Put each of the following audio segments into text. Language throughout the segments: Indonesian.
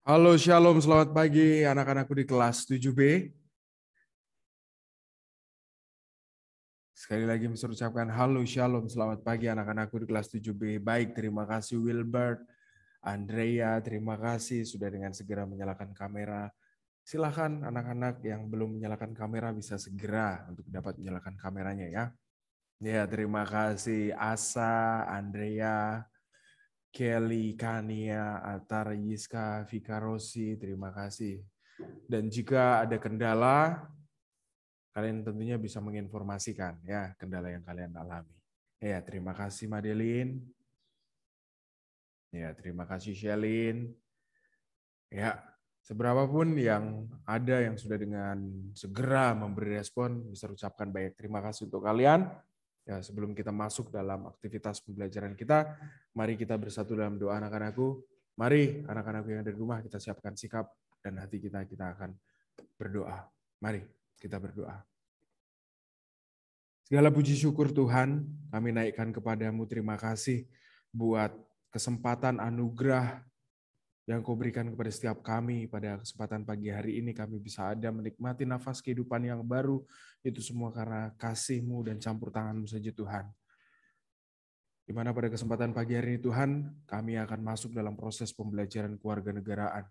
Halo, Shalom, selamat pagi anak-anakku di kelas 7B. Sekali lagi saya ucapkan halo, Shalom, selamat pagi anak-anakku di kelas 7B. Baik, terima kasih Wilbert, Andrea, terima kasih sudah dengan segera menyalakan kamera. Silakan anak-anak yang belum menyalakan kamera bisa segera untuk dapat menyalakan kameranya ya. Ya, terima kasih Asa, Andrea, Kelly, Kania, Atar, Yiska, Vika Rosi, terima kasih. Dan jika ada kendala, kalian tentunya bisa menginformasikan ya kendala yang kalian alami. Ya, terima kasih Madeline. Ya, terima kasih Shelin. Ya, seberapapun yang ada yang sudah dengan segera memberi respon, bisa ucapkan banyak terima kasih untuk kalian. Ya, sebelum kita masuk dalam aktivitas pembelajaran kita, mari kita bersatu dalam doa anak-anakku. Mari anak-anakku yang ada di rumah kita siapkan sikap dan hati kita akan berdoa. Mari kita berdoa. Segala puji syukur Tuhan, kami naikkan kepadamu terima kasih buat kesempatan anugerah yang kau berikan kepada setiap kami pada kesempatan pagi hari ini kami bisa ada menikmati nafas kehidupan yang baru, itu semua karena kasih-Mu dan campur tangan-Mu saja Tuhan. Di mana pada kesempatan pagi hari ini Tuhan, kami akan masuk dalam proses pembelajaran kewarganegaraan.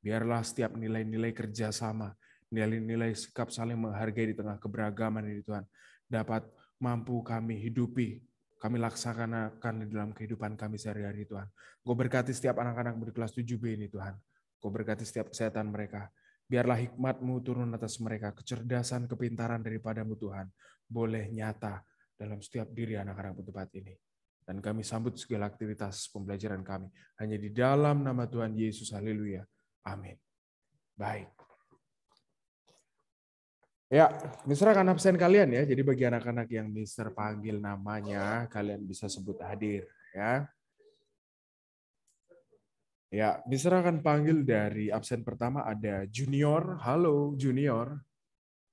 Biarlah setiap nilai-nilai kerjasama, nilai-nilai sikap saling menghargai di tengah keberagaman ini Tuhan, dapat mampu kami hidupi, kami laksanakan di dalam kehidupan kami sehari-hari Tuhan. Kau berkati setiap anak-anak di kelas 7B ini Tuhan. Kau berkati setiap kesehatan mereka. Biarlah hikmat-Mu turun atas mereka, kecerdasan, kepintaran daripada-Mu Tuhan, boleh nyata dalam setiap diri anak-anak tempat ini. Dan kami sambut segala aktivitas pembelajaran kami. Hanya di dalam nama Tuhan Yesus, haleluya. Amin. Baik. Ya, Mister akan absen kalian ya. Jadi bagi anak-anak yang Mister panggil namanya, kalian bisa sebut hadir ya. Ya, Mister akan panggil dari absen pertama ada Junior. Halo Junior.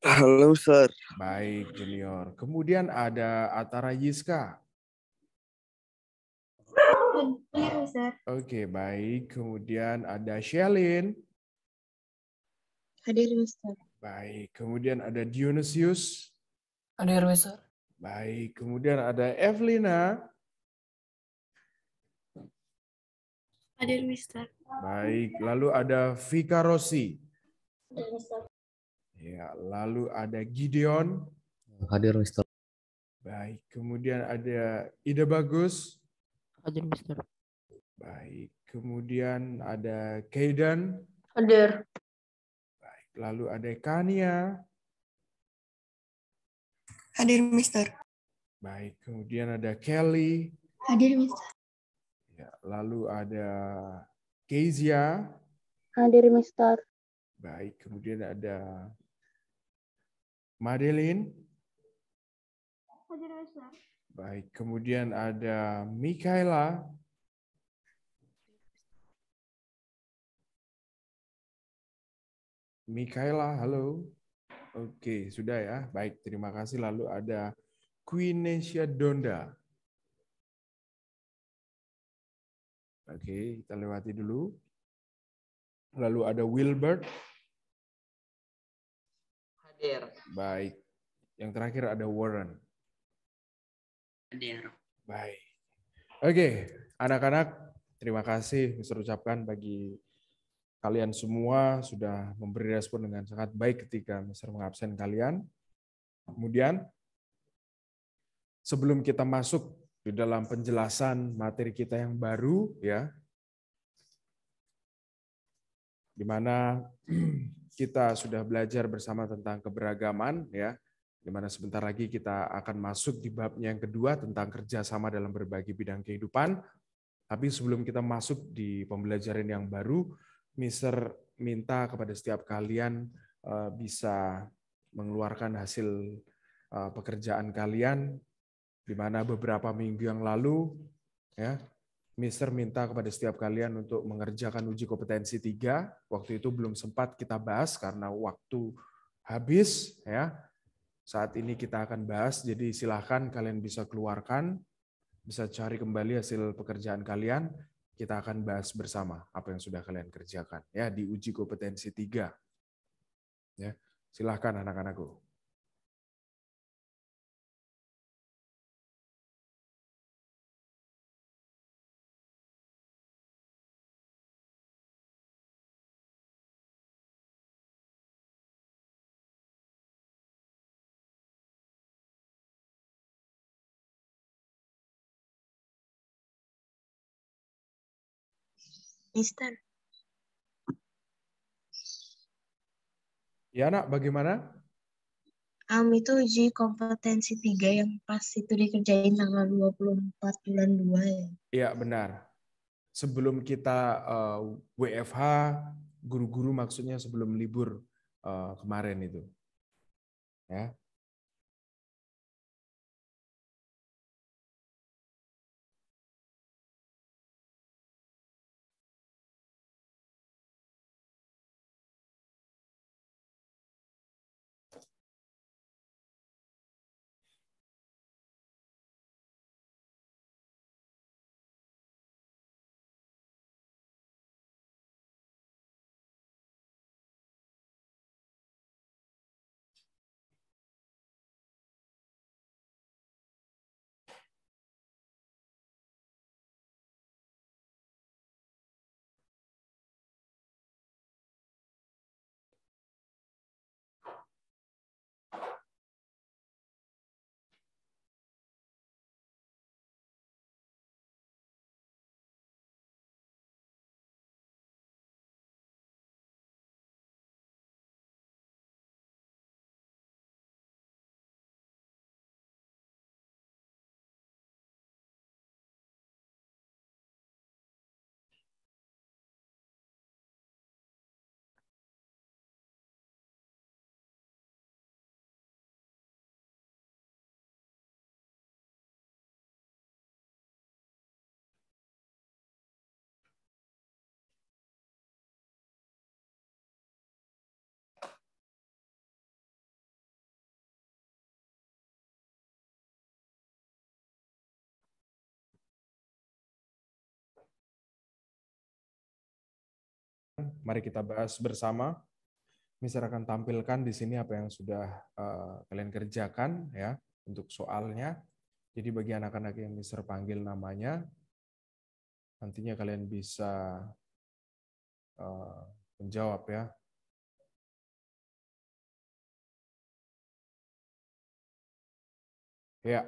Halo, Sir. Baik, Junior. Kemudian ada Atara Yiska. Hadir, Mister. Oke, baik. Kemudian ada Shelin. Hadir, Mister. Baik. Kemudian ada Dionysius. Hadir, Mister. Baik. Kemudian ada Evelina. Hadir, Mister. Baik. Lalu ada Vika Rosi. Hadir, Mister. Ya, lalu ada Gideon. Hadir, Mister. Baik. Kemudian ada Ida Bagus. Hadir, Mister. Baik. Kemudian ada Kaidan. Hadir. Baik. Lalu ada Kania. Hadir, Mister. Baik. Kemudian ada Kelly. Hadir, Mister. Ya, lalu ada Kezia. Hadir, Mister. Baik. Kemudian ada Madeline. Hadir, Mister. Baik. Kemudian ada Mikaela. Mikaela, halo. Oke, sudah ya. Baik, terima kasih. Lalu ada Queenesia Donda. Oke, kita lewati dulu. Lalu ada Wilbert. Hadir. Baik. Yang terakhir ada Warren. Hadir. Baik. Oke, anak-anak, terima kasih Mister ucapkan bagi kalian semua sudah memberi respon dengan sangat baik ketika Mister mengabsen kalian. Kemudian, sebelum kita masuk di dalam penjelasan materi kita yang baru, ya, di mana kita sudah belajar bersama tentang keberagaman, ya, di mana sebentar lagi kita akan masuk di babnya yang kedua tentang kerjasama dalam berbagai bidang kehidupan. Tapi sebelum kita masuk di pembelajaran yang baru, Mister minta kepada setiap kalian bisa mengeluarkan hasil pekerjaan kalian, di mana beberapa minggu yang lalu, ya, Mister minta kepada setiap kalian untuk mengerjakan uji kompetensi 3. Waktu itu belum sempat kita bahas karena waktu habis, ya. Saat ini kita akan bahas, jadi silahkan kalian bisa keluarkan, bisa cari kembali hasil pekerjaan kalian. kita akan bahas bersama apa yang sudah kalian kerjakan ya di uji kompetensi 3. Ya, silahkan anak-anakku. Mister. Ya, Nak, bagaimana? Itu uji kompetensi 3 yang pas itu dikerjain tanggal 24 bulan 2 ya. Iya, benar. Sebelum kita WFH, guru-guru maksudnya sebelum libur kemarin itu. Ya. Mari kita bahas bersama. Mister akan tampilkan di sini apa yang sudah kalian kerjakan ya untuk soalnya. Jadi bagi anak-anak yang Mister panggil namanya, nantinya kalian bisa menjawab ya. Ya.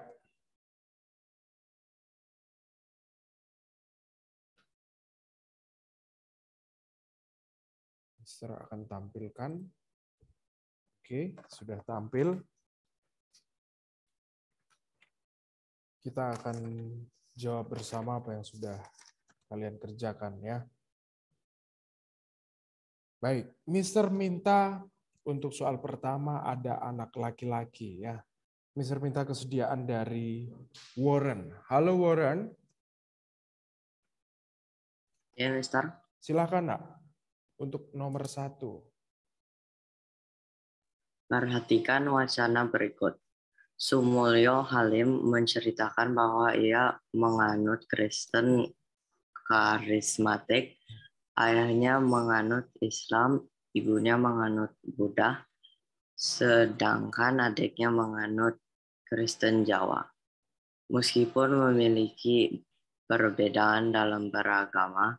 Mister akan tampilkan. Oke, sudah tampil. Kita akan jawab bersama apa yang sudah kalian kerjakan ya. Baik, Mister minta untuk soal pertama ada anak laki-laki ya. Mister minta kesediaan dari Warren. Halo Warren. Ya, Mister. Silakan, Nak. Untuk nomor 1. Perhatikan wacana berikut. Sumulyo Halim menceritakan bahwa ia menganut Kristen karismatik, ayahnya menganut Islam, ibunya menganut Buddha, sedangkan adiknya menganut Kristen Jawa. Meskipun memiliki perbedaan dalam beragama,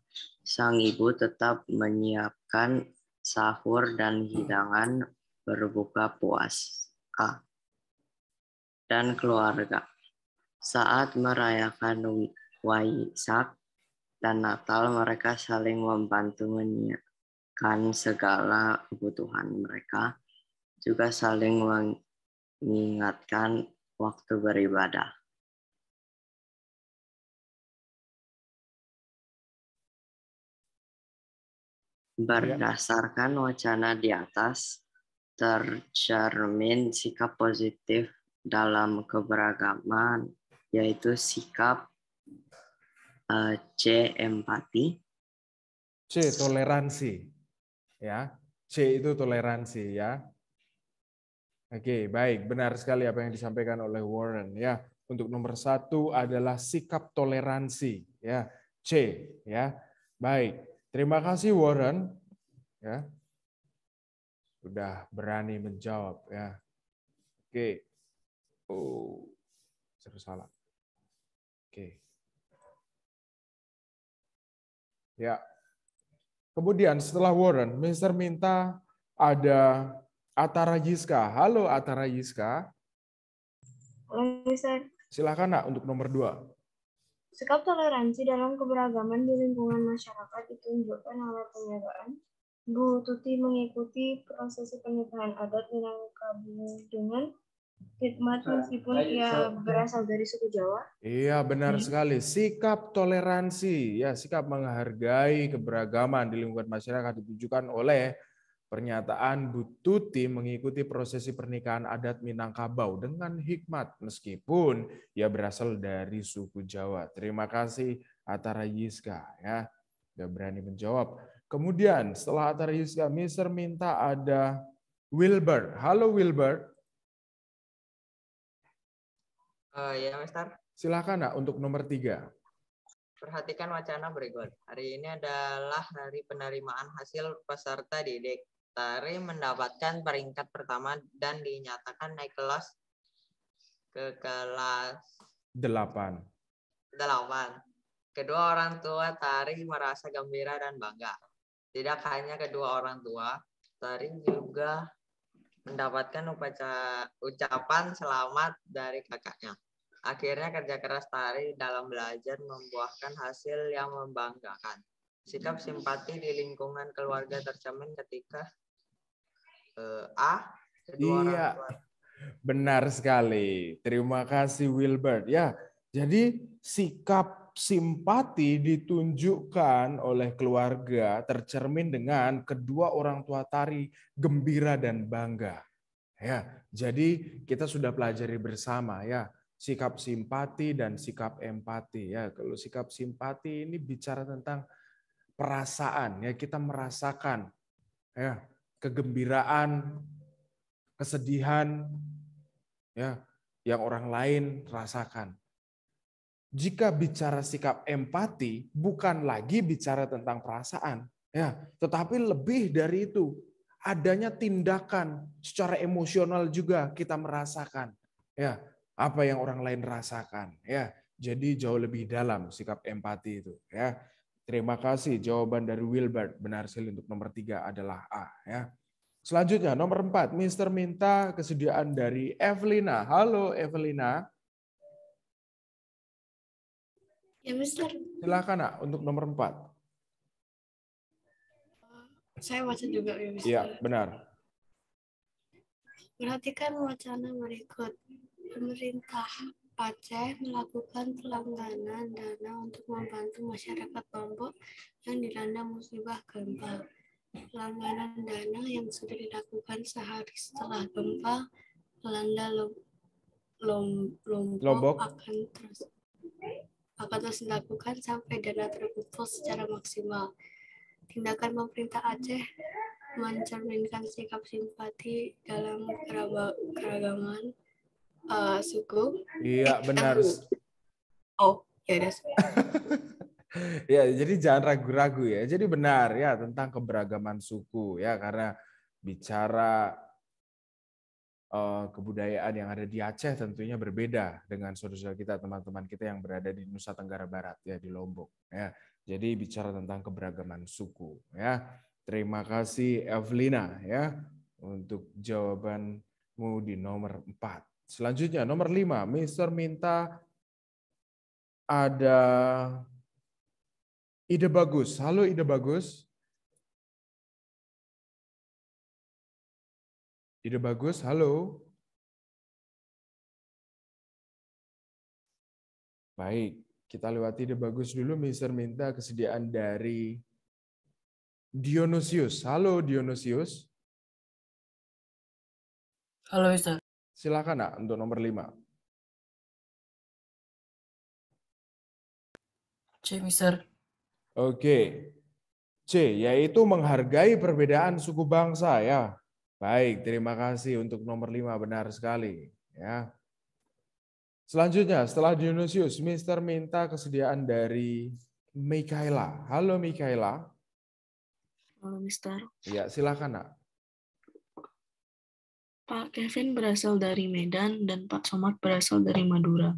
sang ibu tetap menyiapkan sahur dan hidangan berbuka puasa dan keluarga. Saat merayakan Waisak dan Natal, mereka saling membantu menyiapkan segala kebutuhan mereka, juga saling mengingatkan waktu beribadah. Berdasarkan wacana di atas, tercermin sikap positif dalam keberagaman, yaitu sikap C. Empati. C. Toleransi. Ya, C itu toleransi ya. Oke, baik. Benar sekali apa yang disampaikan oleh Warren ya. Untuk nomor 1 adalah sikap toleransi ya. C, ya. Baik. Terima kasih Warren, ya. Sudah berani menjawab, ya. Oke. Oh, salah. Oke. Ya. Kemudian setelah Warren, Mr. minta ada Atara Yiska. Halo Atara Yiska. Halo, Mister. Silakan Nak untuk nomor 2. Sikap toleransi dalam keberagaman di lingkungan masyarakat ditunjukkan oleh pernyataan Bu Tuti mengikuti prosesi pernikahan adat Minangkabau dengan hikmat meskipun ia berasal dari suku Jawa. Iya, benar sekali. Sikap toleransi, ya, sikap menghargai keberagaman di lingkungan masyarakat ditunjukkan oleh pernyataan Bu Tuti mengikuti prosesi pernikahan adat Minangkabau dengan hikmat meskipun ia berasal dari suku Jawa. Terima kasih Atara Yiska, ya. Sudah berani menjawab. Kemudian setelah Atara Yiska, Mister minta ada Wilbert. Halo Wilbert. Ya, Mister. Silakan Nak untuk nomor 3. Perhatikan wacana berikut. Hari ini adalah hari penerimaan hasil peserta didik. Tari mendapatkan peringkat pertama dan dinyatakan naik kelas ke kelas 8. Kedua orang tua Tari merasa gembira dan bangga. Tidak hanya kedua orang tua, Tari juga mendapatkan ucapan selamat dari kakaknya. Akhirnya kerja keras Tari dalam belajar membuahkan hasil yang membanggakan. Sikap simpati di lingkungan keluarga tercermin ketika kedua orang tua. Benar sekali. Terima kasih Wilbert. Ya, jadi sikap simpati ditunjukkan oleh keluarga tercermin dengan kedua orang tua Tari gembira dan bangga. Ya, jadi kita sudah pelajari bersama ya, sikap simpati dan sikap empati ya. Kalau sikap simpati ini bicara tentang perasaan ya, kita merasakan ya kegembiraan, kesedihan ya yang orang lain rasakan. Jika bicara sikap empati bukan lagi bicara tentang perasaan ya, tetapi lebih dari itu. Adanya tindakan secara emosional juga kita merasakan ya apa yang orang lain rasakan ya. Jadi jauh lebih dalam sikap empati itu ya. Terima kasih jawaban dari Wilbert. Benar sekali untuk nomor 3 adalah A ya. Selanjutnya nomor 4, Mister minta kesediaan dari Evelina. Halo Evelina. Ya Mister. Silakan Nak untuk nomor 4. Saya baca juga ya Mister. Iya, benar. Perhatikan wacana berikut. Pemerintah Aceh melakukan pelanggaran dana untuk membantu masyarakat Lombok yang dilanda musibah gempa. Pelanggaran dana yang sudah dilakukan sehari setelah gempa melanda Lombok akan terus dilakukan sampai dana terkumpul secara maksimal. Tindakan pemerintah Aceh mencerminkan sikap simpati dalam keragaman suku. Iya, benar. Oh, ya udah. Ya, jadi jangan ragu-ragu ya. Jadi benar ya tentang keberagaman suku ya, karena bicara kebudayaan yang ada di Aceh tentunya berbeda dengan saudara kita, teman-teman kita yang berada di Nusa Tenggara Barat ya, di Lombok ya. Jadi bicara tentang keberagaman suku ya. Terima kasih Evelina ya untuk jawabanmu di nomor 4. Selanjutnya nomor 5, Mister minta ada Ide Bagus. Halo Ide Bagus. Ide Bagus, halo. Baik, kita lewati Ide Bagus dulu. Mister minta kesediaan dari Dionysius. Halo Dionysius. Halo Mister. Silakan Nak untuk nomor 5. C Mister. Oke. C, yaitu menghargai perbedaan suku bangsa ya. Baik, terima kasih untuk nomor 5, benar sekali ya. Selanjutnya, setelah Dionysius, Mister minta kesediaan dari Mikaela. Halo Mikaela. Halo, Mister. Ya, silakan, Nak. Pak Kevin berasal dari Medan dan Pak Somad berasal dari Madura.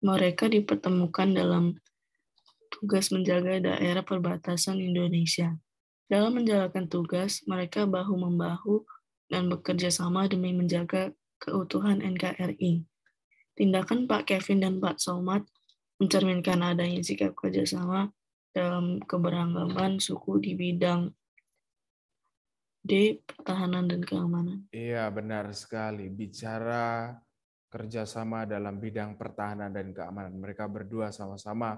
Mereka dipertemukan dalam tugas menjaga daerah perbatasan Indonesia. Dalam menjalankan tugas, mereka bahu-membahu dan bekerja sama demi menjaga keutuhan NKRI. Tindakan Pak Kevin dan Pak Somad mencerminkan adanya sikap kerjasama dalam keberagaman suku di bidang D, pertahanan dan keamanan. Iya, benar sekali. Bicara kerjasama dalam bidang pertahanan dan keamanan. Mereka berdua sama-sama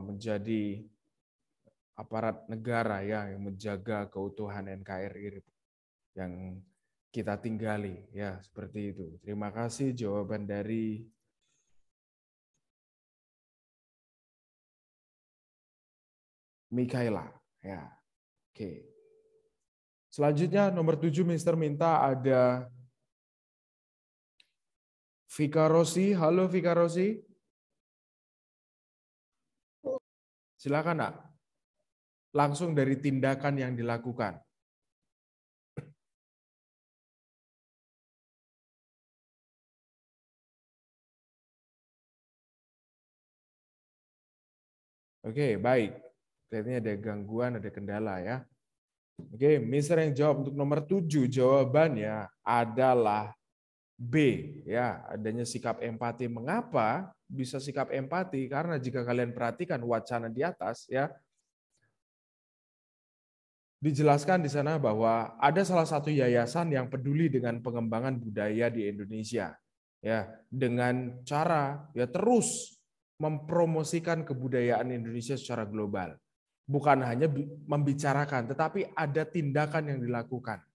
menjadi aparat negara ya, yang menjaga keutuhan NKRI yang kita tinggali. Ya, seperti itu. Terima kasih jawaban dari Mikaela. Ya, oke. Selanjutnya nomor 7 Mister minta ada Vika Rosi. Halo Vika Rosi. Silakan, Nak. Langsung dari tindakan yang dilakukan. Oke, baik. Kayaknya ada gangguan, ada kendala ya. Oke, Mister yang jawab untuk nomor 7, jawabannya adalah B. Ya, adanya sikap empati. Mengapa bisa sikap empati? Karena jika kalian perhatikan wacana di atas, ya, dijelaskan di sana bahwa ada salah satu yayasan yang peduli dengan pengembangan budaya di Indonesia. Ya, dengan cara ya terus mempromosikan kebudayaan Indonesia secara global. Bukan hanya membicarakan, tetapi ada tindakan yang dilakukan.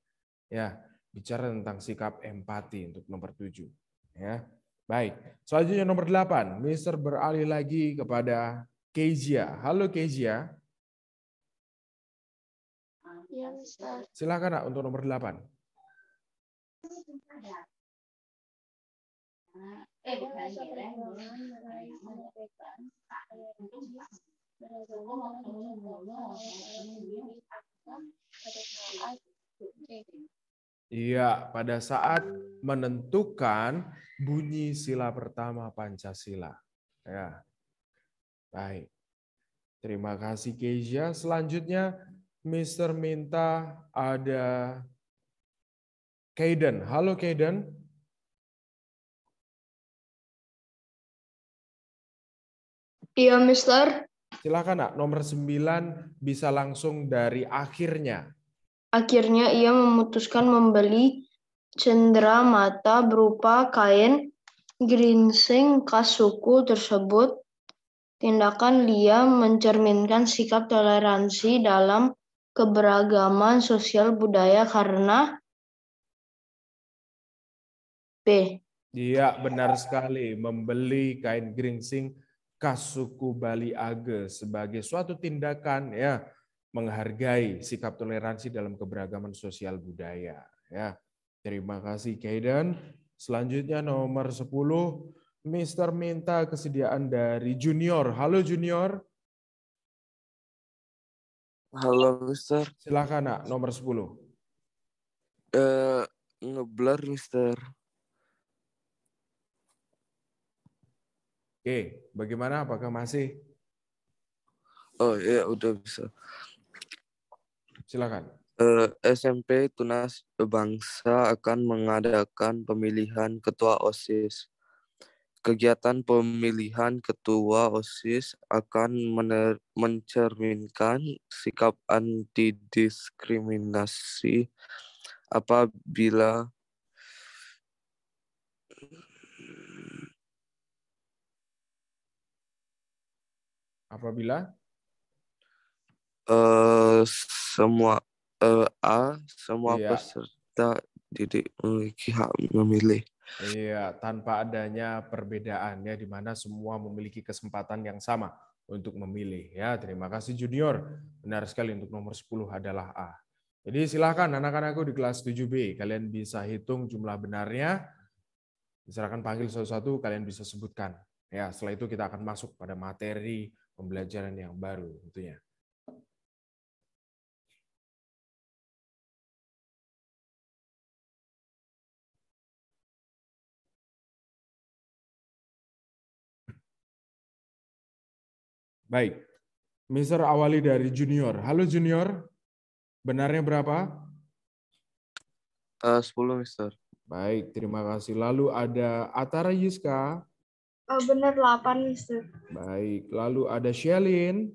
Ya, bicara tentang sikap empati untuk nomor 7. Ya, baik. Selanjutnya nomor 8, Mister beralih lagi kepada Kezia. Halo Kezia. Ya, Mister. Silakan, Nak, untuk nomor 8. Iya, pada saat menentukan bunyi sila pertama Pancasila. Ya, baik. Terima kasih Kezia. Selanjutnya, Mister minta ada Kaiden. Halo Kaiden. Iya, Mister. Silakan, Nak. Nomor 9 bisa langsung dari akhirnya. Akhirnya ia memutuskan membeli cenderamata berupa kain geringsing khas suku tersebut. Tindakan Lia mencerminkan sikap toleransi dalam keberagaman sosial budaya karena B. Iya, benar sekali. Membeli kain geringsing khas suku Bali Age sebagai suatu tindakan ya menghargai sikap toleransi dalam keberagaman sosial budaya. Ya, terima kasih Kaiden. Selanjutnya nomor 10, Mister minta kesediaan dari Junior. Halo Junior. Halo, Mister. Silakan, Nak, nomor 10. Ngeblur, Mister. Oke, bagaimana? Apakah masih? Oh ya, udah bisa. Silakan. SMP Tunas Bangsa akan mengadakan pemilihan ketua OSIS. Kegiatan pemilihan ketua OSIS akan mencerminkan sikap anti-diskriminasi apabila semua Iya. peserta didik memiliki hak memilih. Iya, tanpa adanya perbedaan ya, di mana semua memiliki kesempatan yang sama untuk memilih. Ya, terima kasih Junior. Benar sekali untuk nomor 10 adalah A. Jadi silakan anak-anakku di kelas 7B, kalian bisa hitung jumlah benarnya. Silakan panggil satu-satu, kalian bisa sebutkan. Ya, setelah itu kita akan masuk pada materi pembelajaran yang baru tentunya. Baik, Mister awali dari junior. Halo junior, benarnya berapa? 10, Mister. Baik, terima kasih. Lalu ada Atara Yuska. Benar 8, Mister. Baik, lalu ada Shelin.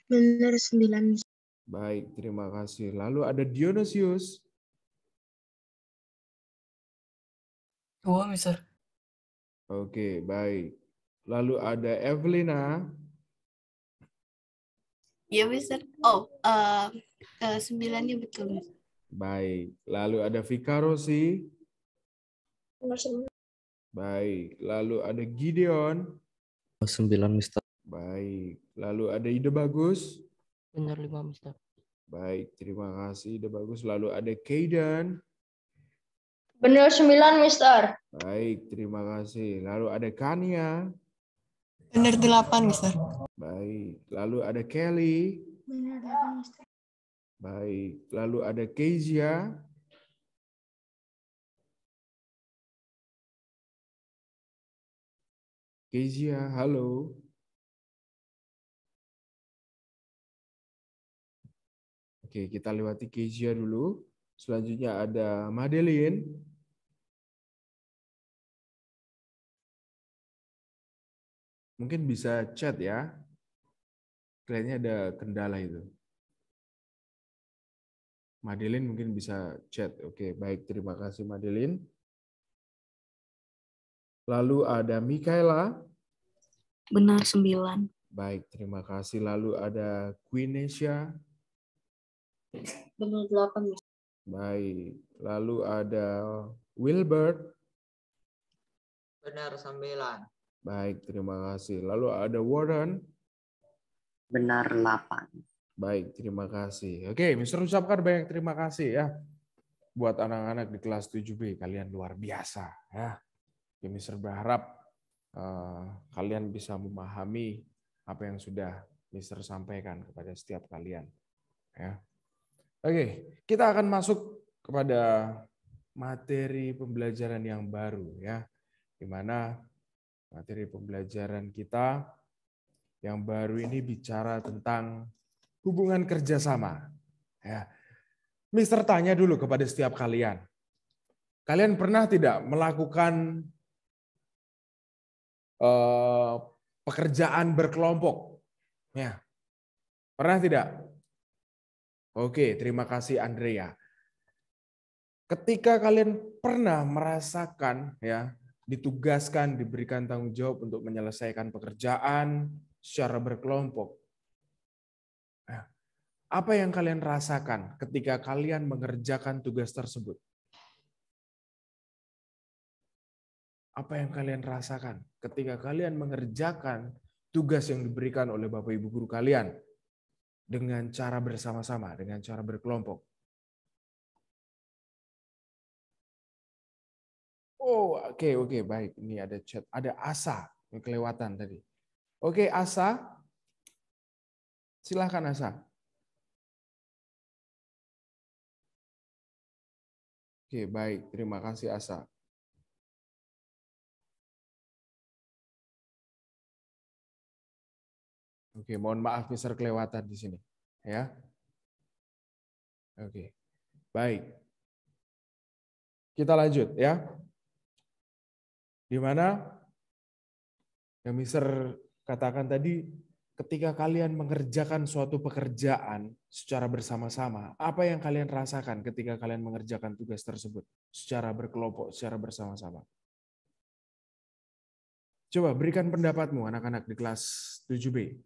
Benar 9, Mister. Baik, terima kasih. Lalu ada Dionysius. 2, Mister. Oke, baik. Lalu ada Evelina. Ya, Mister. 9-nya betul, Mister. Baik. Lalu ada Vika Rosi. Benar 9. Baik. Lalu ada Gideon. 9, Mister. Baik. Lalu ada Ide Bagus. Benar 5, Mister. Baik, terima kasih Ide Bagus. Lalu ada Kayden. Benar 9, Mister. Baik, terima kasih. Lalu ada Kania. Benar 8, Mister. Baik. Lalu ada Kelly. Benar 8, Mister. Baik. Lalu ada Kezia. Kezia, halo. Oke, kita lewati Kezia dulu. Selanjutnya ada Madeline. Mungkin bisa chat ya. Kayaknya ada kendala itu. Madeline mungkin bisa chat. Oke, baik. Terima kasih Madeline. Lalu ada Mikaela. Benar 9. Baik, terima kasih. Lalu ada Queenesia. Benar 8, Mister. Baik. Lalu ada Wilbert. Benar 9. Baik, terima kasih. Lalu ada Warren. Benar 8. Baik, terima kasih. Oke, Mister ucapkan banyak terima kasih ya. Buat anak-anak di kelas 7B, kalian luar biasa ya. Ya, Mister berharap kalian bisa memahami apa yang sudah Mister sampaikan kepada setiap kalian. Ya. Oke, kita akan masuk kepada materi pembelajaran yang baru ya. Di mana materi pembelajaran kita yang baru ini bicara tentang hubungan kerjasama. Ya. Mister tanya dulu kepada setiap kalian. Kalian pernah tidak melakukan pekerjaan berkelompok? Ya. Pernah tidak? Oke, terima kasih Andrea. Ketika kalian pernah merasakan ya, ditugaskan, diberikan tanggung jawab untuk menyelesaikan pekerjaan secara berkelompok. Nah, apa yang kalian rasakan ketika kalian mengerjakan tugas tersebut? Apa yang kalian rasakan ketika kalian mengerjakan tugas yang diberikan oleh Bapak Ibu guru kalian dengan cara bersama-sama, dengan cara berkelompok? Oh, oke, baik. Ini ada chat, ada Asa yang kelewatan tadi. Oke, Asa. Silakan Asa. Oke, baik. Terima kasih Asa. Oke, mohon maaf Mister kelewatan di sini, ya. Oke. Baik. Kita lanjut ya. Di mana yang Mister katakan tadi, ketika kalian mengerjakan suatu pekerjaan secara bersama-sama, apa yang kalian rasakan ketika kalian mengerjakan tugas tersebut secara berkelompok, secara bersama-sama? Coba berikan pendapatmu anak-anak di kelas 7B.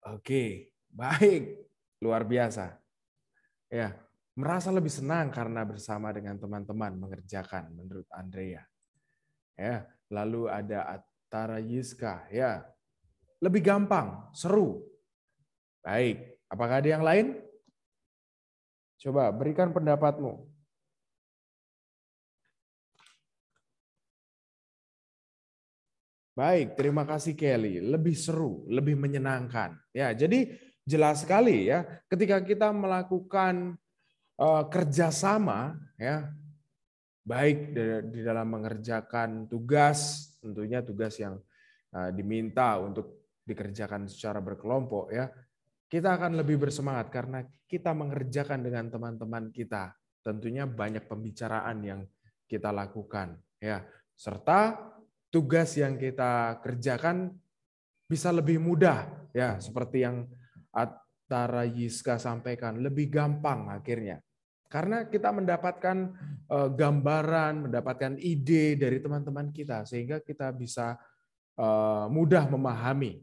Oke, baik. Luar biasa. Ya, merasa lebih senang karena bersama dengan teman-teman mengerjakan menurut Andrea. Ya, lalu ada Atara Yiska, ya. Lebih gampang, seru. Baik, apakah ada yang lain? Coba berikan pendapatmu. Baik, terima kasih Kelly. Lebih seru, lebih menyenangkan. Ya, jadi jelas sekali ya, ketika kita melakukan kerjasama, ya, baik di dalam mengerjakan tugas, tentunya tugas yang diminta untuk dikerjakan secara berkelompok, ya, kita akan lebih bersemangat karena kita mengerjakan dengan teman-teman kita. Tentunya banyak pembicaraan yang kita lakukan, ya, serta tugas yang kita kerjakan bisa lebih mudah, ya, seperti yang Tara Yiska sampaikan, lebih gampang akhirnya. Karena kita mendapatkan gambaran, mendapatkan ide dari teman-teman kita, sehingga kita bisa mudah memahami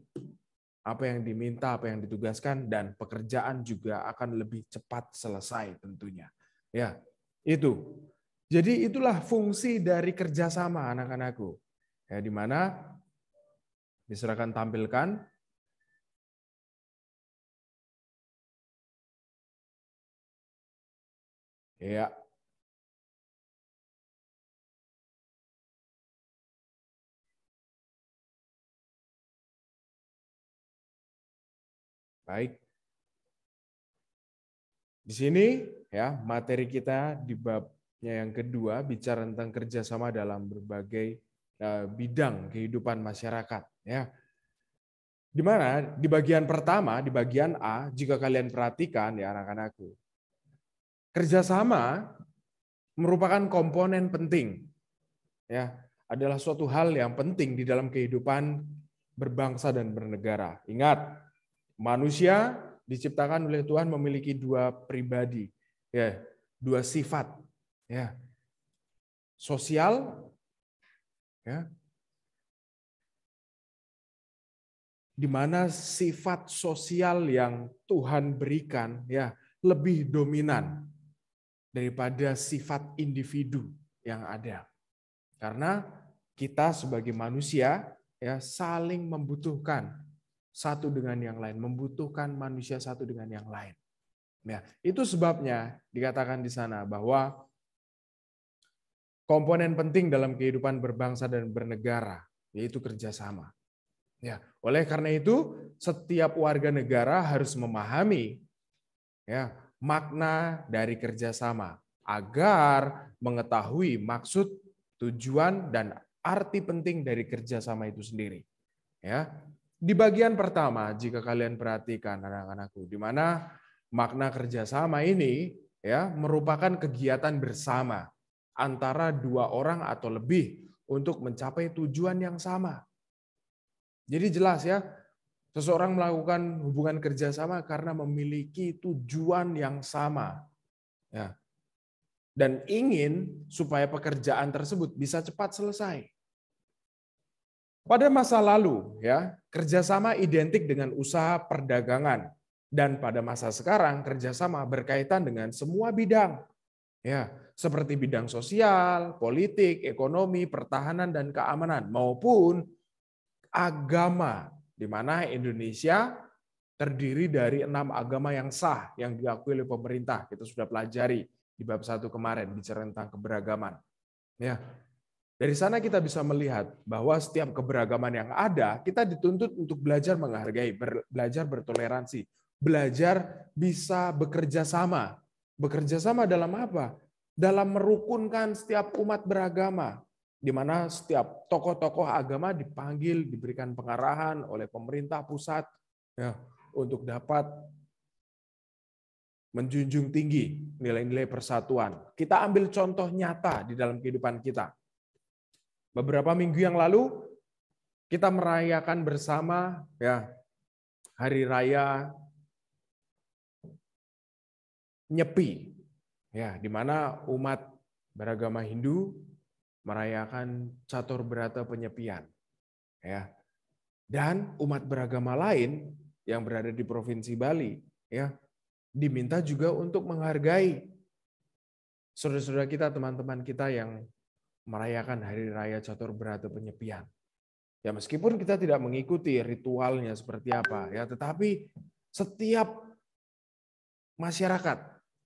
apa yang diminta, apa yang ditugaskan, dan pekerjaan juga akan lebih cepat selesai tentunya. Ya, itu. Jadi itulah fungsi dari kerjasama anak-anakku. Ya, di mana diserahkan tampilkan. Ya. Baik. Di sini ya materi kita di babnya yang kedua bicara tentang kerjasama dalam berbagai bidang kehidupan masyarakat. Ya. Di mana di bagian pertama, di bagian A, jika kalian perhatikan ya anak-anakku, kerjasama merupakan komponen penting. Ya, adalah suatu hal yang penting di dalam kehidupan berbangsa dan bernegara. Ingat, manusia diciptakan oleh Tuhan memiliki dua pribadi, ya, dua sifat, ya, sosial, ya, di mana sifat sosial yang Tuhan berikan, ya, lebih dominan daripada sifat individu yang ada. Karena kita sebagai manusia ya saling membutuhkan satu dengan yang lain, membutuhkan manusia satu dengan yang lain. Ya, itu sebabnya dikatakan di sana bahwa komponen penting dalam kehidupan berbangsa dan bernegara yaitu kerjasama. Ya, oleh karena itu setiap warga negara harus memahami ya makna dari kerjasama agar mengetahui maksud, tujuan, dan arti penting dari kerjasama itu sendiri. Ya, di bagian pertama, jika kalian perhatikan anak-anakku, di mana makna kerjasama ini ya merupakan kegiatan bersama antara dua orang atau lebih untuk mencapai tujuan yang sama. Jadi jelas ya, seseorang melakukan hubungan kerjasama karena memiliki tujuan yang sama, ya, dan ingin supaya pekerjaan tersebut bisa cepat selesai. Pada masa lalu, ya, kerjasama identik dengan usaha perdagangan, dan pada masa sekarang kerjasama berkaitan dengan semua bidang, ya, seperti bidang sosial, politik, ekonomi, pertahanan dan keamanan, maupun agama, di mana Indonesia terdiri dari 6 agama yang sah yang diakui oleh pemerintah. Kita sudah pelajari di bab 1 kemarin bicara tentang keberagaman. Ya. Dari sana kita bisa melihat bahwa setiap keberagaman yang ada, kita dituntut untuk belajar menghargai, belajar bertoleransi, belajar bisa bekerja sama. Bekerja sama dalam apa? Dalam merukunkan setiap umat beragama, di mana setiap tokoh-tokoh agama dipanggil, diberikan pengarahan oleh pemerintah pusat ya, untuk dapat menjunjung tinggi nilai-nilai persatuan. Kita ambil contoh nyata di dalam kehidupan kita. Beberapa minggu yang lalu kita merayakan bersama ya hari raya Nyepi, ya, di mana umat beragama Hindu merayakan Catur Berata Penyepian, ya, dan umat beragama lain yang berada di provinsi Bali, ya, diminta juga untuk menghargai saudara-saudara kita, teman-teman kita yang merayakan hari raya Catur Berata Penyepian. Ya, meskipun kita tidak mengikuti ritualnya seperti apa, ya, tetapi setiap masyarakat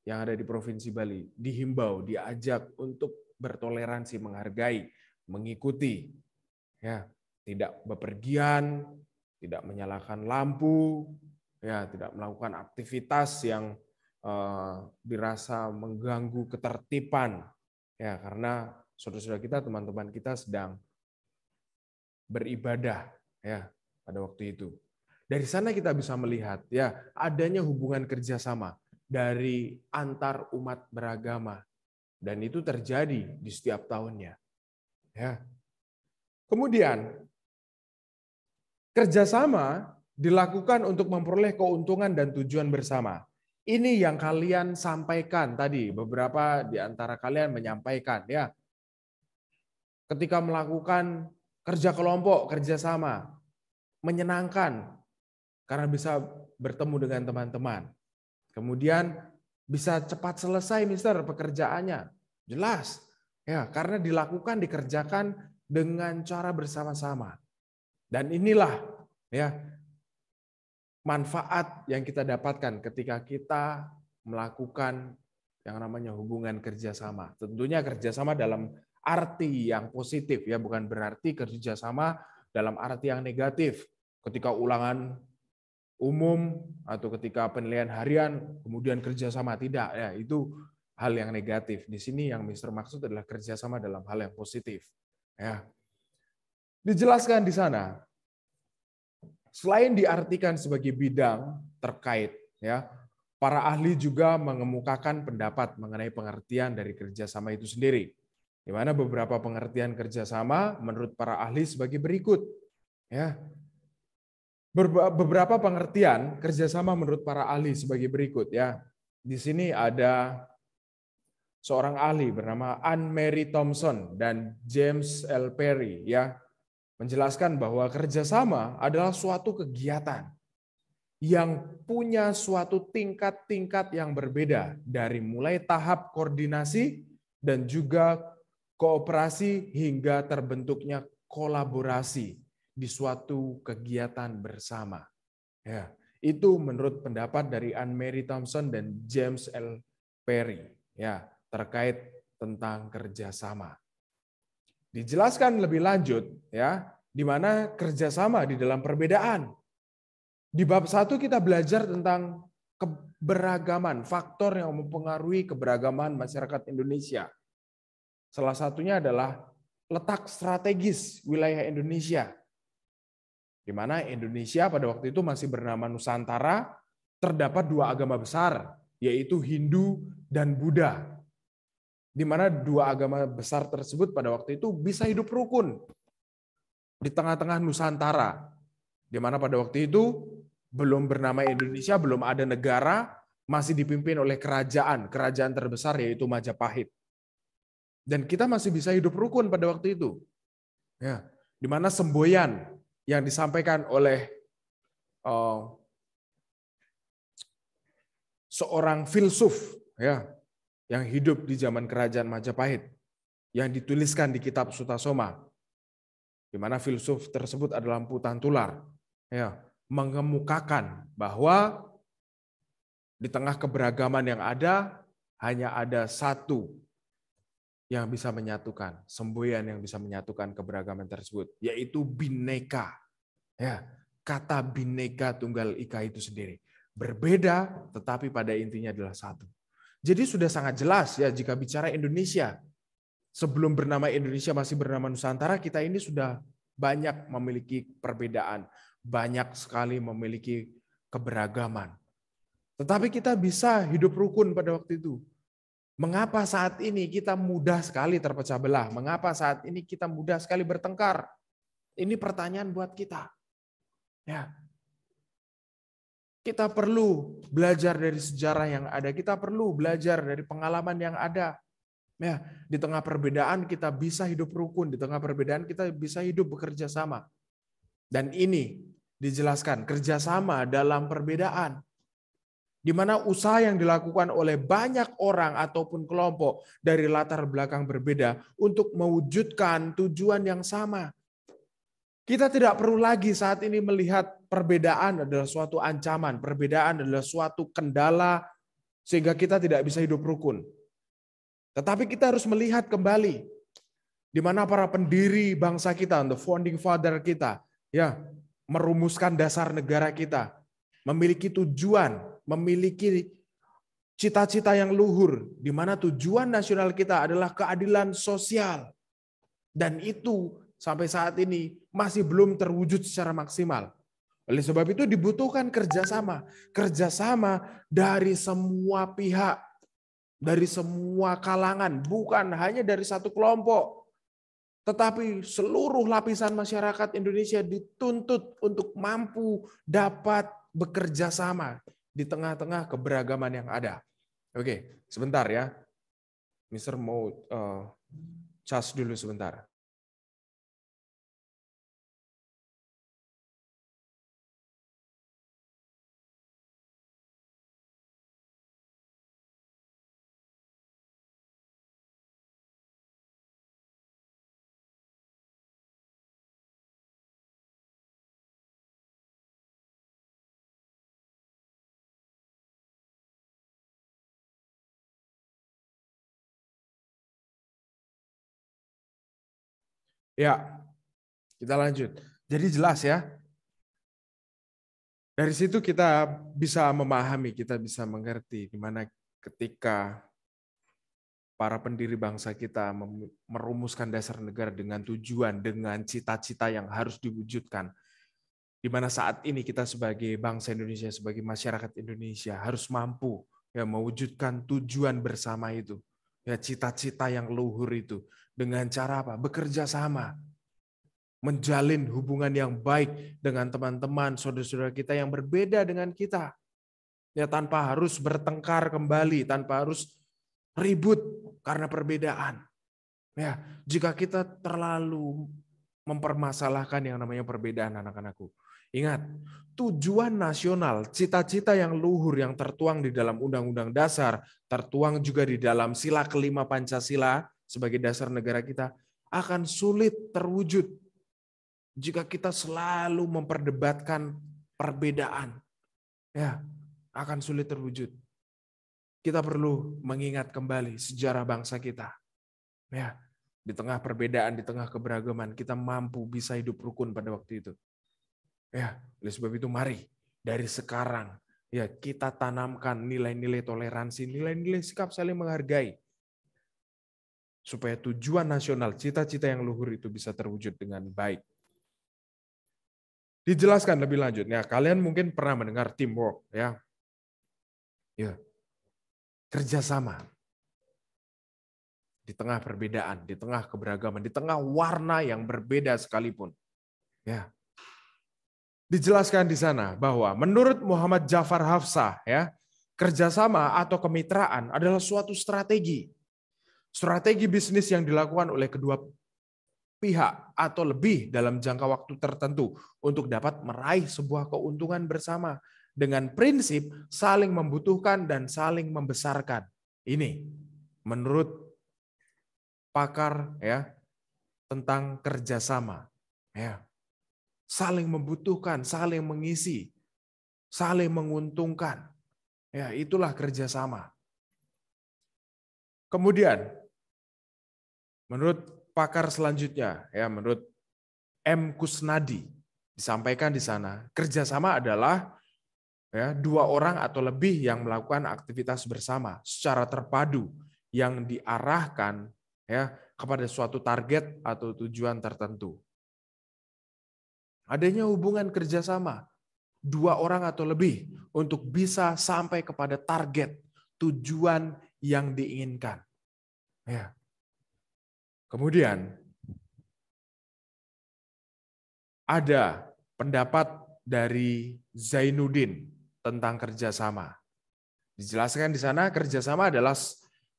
yang ada di provinsi Bali dihimbau, diajak untuk bertoleransi, menghargai, mengikuti, ya, tidak bepergian, tidak menyalakan lampu, ya, tidak melakukan aktivitas yang dirasa mengganggu ketertiban, ya, karena saudara-saudara kita, teman-teman kita sedang beribadah, ya, pada waktu itu. Dari sana kita bisa melihat, ya, adanya hubungan kerjasama dari antar umat beragama, dan itu terjadi di setiap tahunnya, ya. Kemudian kerjasama dilakukan untuk memperoleh keuntungan dan tujuan bersama. Ini yang kalian sampaikan tadi, beberapa di antara kalian menyampaikan, ya. Ketika melakukan kerja kelompok, kerjasama, menyenangkan karena bisa bertemu dengan teman-teman. Kemudian bisa cepat selesai, Mister, pekerjaannya. Jelas, ya, karena dikerjakan dengan cara bersama-sama. Dan inilah, ya, manfaat yang kita dapatkan ketika kita melakukan yang namanya hubungan kerjasama. Tentunya kerjasama dalam arti yang positif, ya, bukan berarti kerjasama dalam arti yang negatif. Ketika ulangan umum atau ketika penilaian harian kemudian kerjasama, tidak, ya, itu hal yang negatif. Di sini yang Mister maksud adalah kerjasama dalam hal yang positif, ya. Dijelaskan di sana. Selain diartikan sebagai bidang terkait, ya, para ahli juga mengemukakan pendapat mengenai pengertian dari kerjasama itu sendiri. Di mana beberapa pengertian kerjasama menurut para ahli sebagai berikut, ya. Beberapa pengertian kerjasama menurut para ahli sebagai berikut, ya. Di sini ada seorang ahli bernama Anne-Marie Thompson dan James L. Perry, ya, menjelaskan bahwa kerjasama adalah suatu kegiatan yang punya suatu tingkat-tingkat yang berbeda dari mulai tahap koordinasi dan juga kooperasi hingga terbentuknya kolaborasi di suatu kegiatan bersama. Ya, itu menurut pendapat dari Anne-Marie Thompson dan James L. Perry, ya, terkait tentang kerjasama. Dijelaskan lebih lanjut, ya, di mana kerjasama di dalam perbedaan. Di bab 1 kita belajar tentang keberagaman, faktor yang mempengaruhi keberagaman masyarakat Indonesia. Salah satunya adalah letak strategis wilayah Indonesia, di mana Indonesia pada waktu itu masih bernama Nusantara, terdapat 2 agama besar, yaitu Hindu dan Buddha. Di mana 2 agama besar tersebut pada waktu itu bisa hidup rukun di tengah-tengah Nusantara, di mana pada waktu itu belum bernama Indonesia, belum ada negara, masih dipimpin oleh kerajaan terbesar yaitu Majapahit. Dan kita masih bisa hidup rukun pada waktu itu, ya, di mana semboyan yang disampaikan oleh seorang filsuf, ya, yang hidup di zaman kerajaan Majapahit, yang dituliskan di kitab Sutasoma, di mana filsuf tersebut adalah Mpu Tantular, ya, mengemukakan bahwa di tengah keberagaman yang ada, hanya ada satu yang bisa menyatukan, semboyan yang bisa menyatukan keberagaman tersebut, yaitu Bhinneka. Ya, kata Bhinneka Tunggal Ika itu sendiri. Berbeda, tetapi pada intinya adalah satu. Jadi sudah sangat jelas, ya, jika bicara Indonesia, sebelum bernama Indonesia masih bernama Nusantara, kita ini sudah banyak memiliki perbedaan, banyak sekali memiliki keberagaman. Tetapi kita bisa hidup rukun pada waktu itu. Mengapa saat ini kita mudah sekali terpecah belah? Mengapa saat ini kita mudah sekali bertengkar? Ini pertanyaan buat kita. Ya. Kita perlu belajar dari sejarah yang ada. Kita perlu belajar dari pengalaman yang ada. Ya, di tengah perbedaan kita bisa hidup rukun. Di tengah perbedaan kita bisa hidup bekerja sama. Dan ini dijelaskan kerjasama dalam perbedaan. Di mana usaha yang dilakukan oleh banyak orang ataupun kelompok dari latar belakang berbeda untuk mewujudkan tujuan yang sama. Kita tidak perlu lagi saat ini melihat perbedaan adalah suatu ancaman, perbedaan adalah suatu kendala sehingga kita tidak bisa hidup rukun. Tetapi kita harus melihat kembali di mana para pendiri bangsa kita, the founding father kita, ya, merumuskan dasar negara kita, memiliki tujuan, memiliki cita-cita yang luhur, di mana tujuan nasional kita adalah keadilan sosial. Dan itu sampai saat ini masih belum terwujud secara maksimal. Oleh sebab itu dibutuhkan kerjasama. Kerjasama dari semua pihak, dari semua kalangan, bukan hanya dari satu kelompok. Tetapi seluruh lapisan masyarakat Indonesia dituntut untuk mampu dapat bekerja sama di tengah-tengah keberagaman yang ada. Oke, sebentar ya. Mister mau cas dulu sebentar. Ya, kita lanjut. Jadi jelas ya. Dari situ kita bisa memahami, kita bisa mengerti di mana ketika para pendiri bangsa kita merumuskan dasar negara dengan tujuan, dengan cita-cita yang harus diwujudkan. Di mana saat ini kita sebagai bangsa Indonesia, sebagai masyarakat Indonesia harus mampu ya mewujudkan tujuan bersama itu. Ya, cita-cita yang luhur itu. Dengan cara apa? Bekerja sama. Menjalin hubungan yang baik dengan teman-teman, saudara-saudara kita yang berbeda dengan kita. Ya, tanpa harus bertengkar kembali, tanpa harus ribut karena perbedaan. Ya, jika kita terlalu mempermasalahkan yang namanya perbedaan, anak-anakku. Ingat, tujuan nasional, cita-cita yang luhur yang tertuang di dalam Undang-Undang Dasar, tertuang juga di dalam sila kelima Pancasila sebagai dasar negara kita, akan sulit terwujud jika kita selalu memperdebatkan perbedaan. Ya, akan sulit terwujud. Kita perlu mengingat kembali sejarah bangsa kita. Ya, di tengah perbedaan, di tengah keberagaman, kita mampu bisa hidup rukun pada waktu itu. Ya, oleh sebab itu mari dari sekarang ya kita tanamkan nilai-nilai toleransi, nilai-nilai sikap saling menghargai. Supaya tujuan nasional, cita-cita yang luhur itu bisa terwujud dengan baik. Dijelaskan lebih lanjut. Ya, kalian mungkin pernah mendengar teamwork, ya. Ya. Kerjasama. Di tengah perbedaan, di tengah keberagaman, di tengah warna yang berbeda sekalipun. Ya. Dijelaskan di sana bahwa menurut Muhammad Jafar Hafsah, ya, kerjasama atau kemitraan adalah suatu strategi. Strategi bisnis yang dilakukan oleh kedua pihak atau lebih dalam jangka waktu tertentu untuk dapat meraih sebuah keuntungan bersama dengan prinsip saling membutuhkan dan saling membesarkan. Ini menurut pakar ya tentang kerjasama. Ya. Saling membutuhkan, saling mengisi, saling menguntungkan. Ya, itulah kerjasama. Kemudian, menurut pakar selanjutnya, ya menurut M. Kusnadi, disampaikan di sana, kerjasama adalah ya, dua orang atau lebih yang melakukan aktivitas bersama secara terpadu yang diarahkan ya kepada suatu target atau tujuan tertentu. Adanya hubungan kerjasama dua orang atau lebih untuk bisa sampai kepada target tujuan yang diinginkan. Ya. Kemudian ada pendapat dari Zainuddin tentang kerjasama. Dijelaskan di sana kerjasama adalah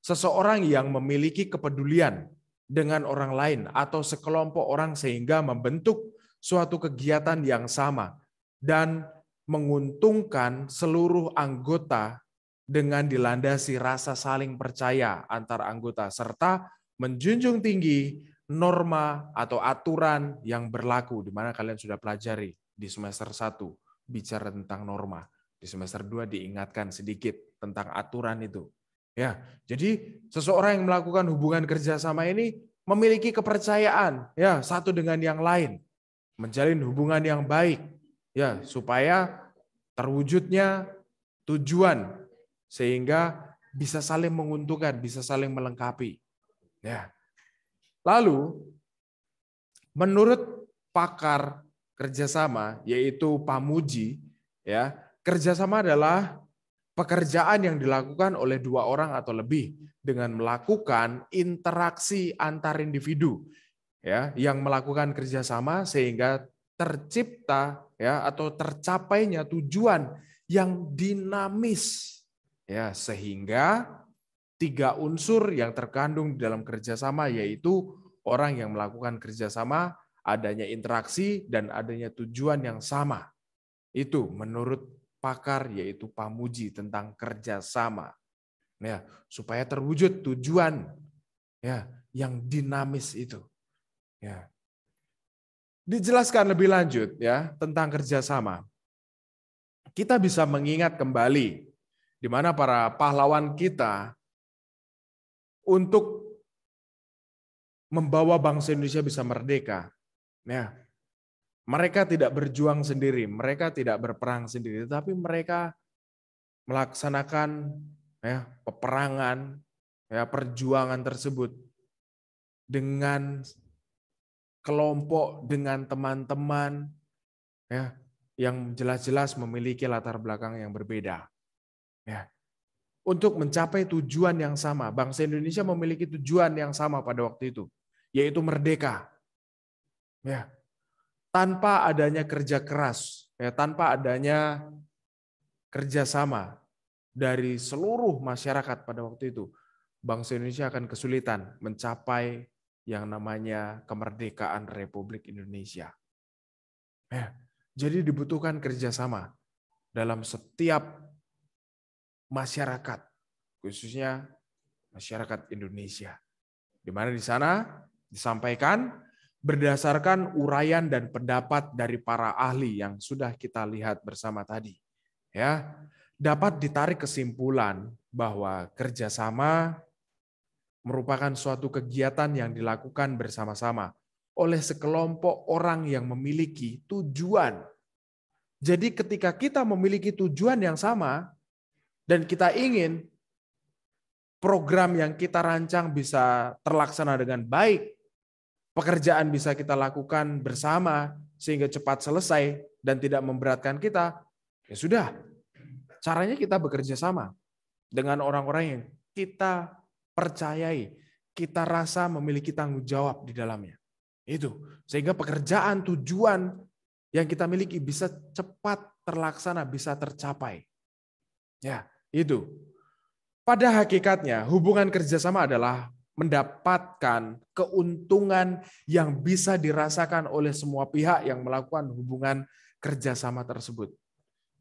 seseorang yang memiliki kepedulian dengan orang lain atau sekelompok orang sehingga membentuk suatu kegiatan yang sama dan menguntungkan seluruh anggota dengan dilandasi rasa saling percaya antar anggota serta menjunjung tinggi norma atau aturan yang berlaku, di mana kalian sudah pelajari di semester 1 bicara tentang norma, di semester 2 diingatkan sedikit tentang aturan itu. Ya, jadi seseorang yang melakukan hubungan kerjasama ini memiliki kepercayaan ya satu dengan yang lain, menjalin hubungan yang baik ya supaya terwujudnya tujuan sehingga bisa saling menguntungkan, bisa saling melengkapi. Ya. Lalu menurut pakar kerjasama yaitu Pamuji, ya kerjasama adalah pekerjaan yang dilakukan oleh dua orang atau lebih dengan melakukan interaksi antar individu, ya yang melakukan kerjasama sehingga tercipta ya atau tercapainya tujuan yang dinamis, ya sehingga 3 unsur yang terkandung di dalam kerjasama yaitu orang yang melakukan kerjasama, adanya interaksi, dan adanya tujuan yang sama. Itu menurut pakar yaitu Pamuji tentang kerjasama. Ya, supaya terwujud tujuan ya yang dinamis itu. Ya. Dijelaskan lebih lanjut ya tentang kerjasama. Kita bisa mengingat kembali di mana para pahlawan kita untuk membawa bangsa Indonesia bisa merdeka. Ya, mereka tidak berjuang sendiri, mereka tidak berperang sendiri, tapi mereka melaksanakan ya, peperangan, ya, perjuangan tersebut dengan kelompok, dengan teman-teman, ya, yang jelas-jelas memiliki latar belakang yang berbeda. Ya. Untuk mencapai tujuan yang sama, bangsa Indonesia memiliki tujuan yang sama pada waktu itu, yaitu merdeka. Ya. Tanpa adanya kerja keras, ya, tanpa adanya kerjasama dari seluruh masyarakat pada waktu itu, bangsa Indonesia akan kesulitan mencapai yang namanya kemerdekaan Republik Indonesia. Ya. Jadi dibutuhkan kerjasama dalam setiap masyarakat, khususnya masyarakat Indonesia. Di mana di sana disampaikan berdasarkan uraian dan pendapat dari para ahli yang sudah kita lihat bersama tadi. Ya, dapat ditarik kesimpulan bahwa kerjasama merupakan suatu kegiatan yang dilakukan bersama-sama oleh sekelompok orang yang memiliki tujuan. Jadi ketika kita memiliki tujuan yang sama dan kita ingin program yang kita rancang bisa terlaksana dengan baik, pekerjaan bisa kita lakukan bersama sehingga cepat selesai dan tidak memberatkan kita, ya sudah. Caranya kita bekerja sama dengan orang-orang yang kita percayai, kita rasa memiliki tanggung jawab di dalamnya. Itu. Sehingga pekerjaan, tujuan yang kita miliki bisa cepat terlaksana, bisa tercapai. Ya, itu. Pada hakikatnya, hubungan kerjasama adalah mendapatkan keuntungan yang bisa dirasakan oleh semua pihak yang melakukan hubungan kerjasama tersebut.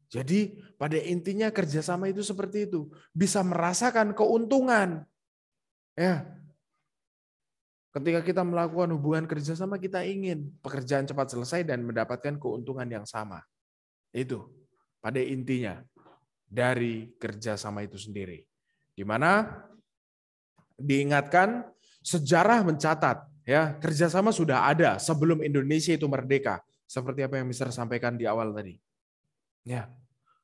Jadi pada intinya kerjasama itu seperti itu, bisa merasakan keuntungan. Ya, ketika kita melakukan hubungan kerjasama, kita ingin pekerjaan cepat selesai dan mendapatkan keuntungan yang sama. Itu pada intinya dari kerjasama itu sendiri. Di mana diingatkan sejarah mencatat ya kerjasama sudah ada sebelum Indonesia itu merdeka, seperti apa yang Mister sampaikan di awal tadi. Ya,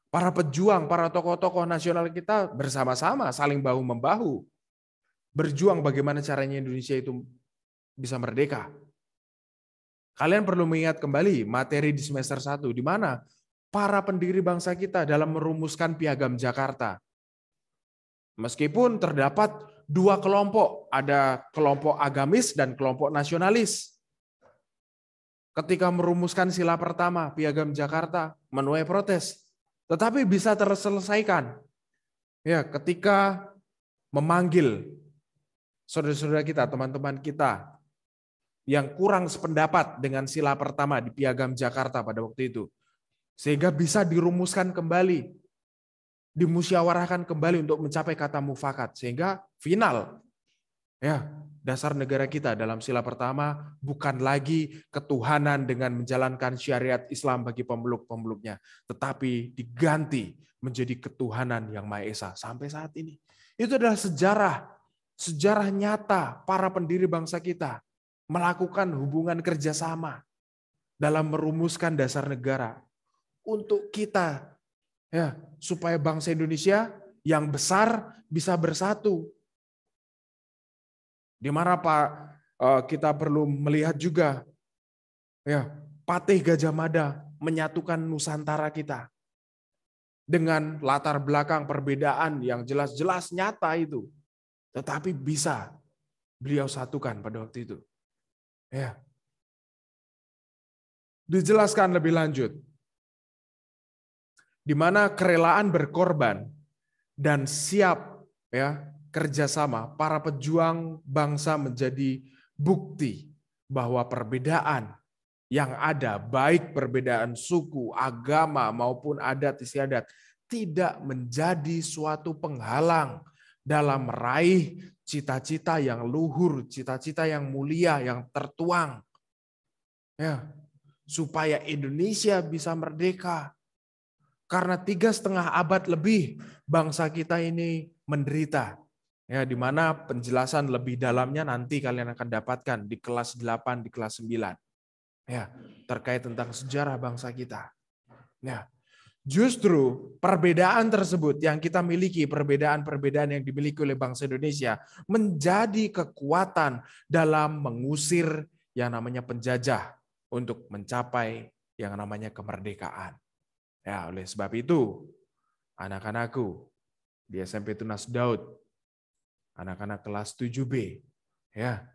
para pejuang, para tokoh-tokoh nasional kita bersama-sama saling bahu-membahu berjuang bagaimana caranya Indonesia itu bisa merdeka. Kalian perlu mengingat kembali materi di semester 1 di mana para pendiri bangsa kita dalam merumuskan Piagam Jakarta. Meskipun terdapat 2 kelompok, ada kelompok agamis dan kelompok nasionalis. Ketika merumuskan sila pertama Piagam Jakarta menuai protes, tetapi bisa terselesaikan. Ya, ketika memanggil saudara-saudara kita, teman-teman kita yang kurang sependapat dengan sila pertama di Piagam Jakarta pada waktu itu, sehingga bisa dirumuskan kembali, dimusyawarahkan kembali untuk mencapai kata mufakat, sehingga final. Ya, dasar negara kita dalam sila pertama bukan lagi ketuhanan dengan menjalankan syariat Islam bagi pemeluk-pemeluknya, tetapi diganti menjadi ketuhanan yang Maha Esa sampai saat ini. Itu adalah sejarah sejarah nyata para pendiri bangsa kita melakukan hubungan kerjasama dalam merumuskan dasar negara untuk kita, ya, supaya bangsa Indonesia yang besar bisa bersatu. Di mana Pak, kita perlu melihat juga, ya, Patih Gajah Mada menyatukan Nusantara kita dengan latar belakang perbedaan yang jelas-jelas nyata itu, tetapi bisa beliau satukan pada waktu itu. Ya. Dijelaskan lebih lanjut, di mana kerelaan berkorban dan siap, ya, kerjasama para pejuang bangsa menjadi bukti bahwa perbedaan yang ada, baik perbedaan suku, agama, maupun adat istiadat, tidak menjadi suatu penghalang dalam meraih cita-cita yang luhur, cita-cita yang mulia, yang tertuang. Ya, supaya Indonesia bisa merdeka. Karena 3,5 abad lebih bangsa kita ini menderita. Ya, di mana penjelasan lebih dalamnya nanti kalian akan dapatkan di kelas 8, di kelas 9. Ya, terkait tentang sejarah bangsa kita. Ya, justru perbedaan tersebut yang kita miliki, perbedaan-perbedaan yang dimiliki oleh bangsa Indonesia menjadi kekuatan dalam mengusir yang namanya penjajah untuk mencapai yang namanya kemerdekaan. Ya, oleh sebab itu, anak-anakku di SMP Tunas Daud, anak-anak kelas 7B, ya,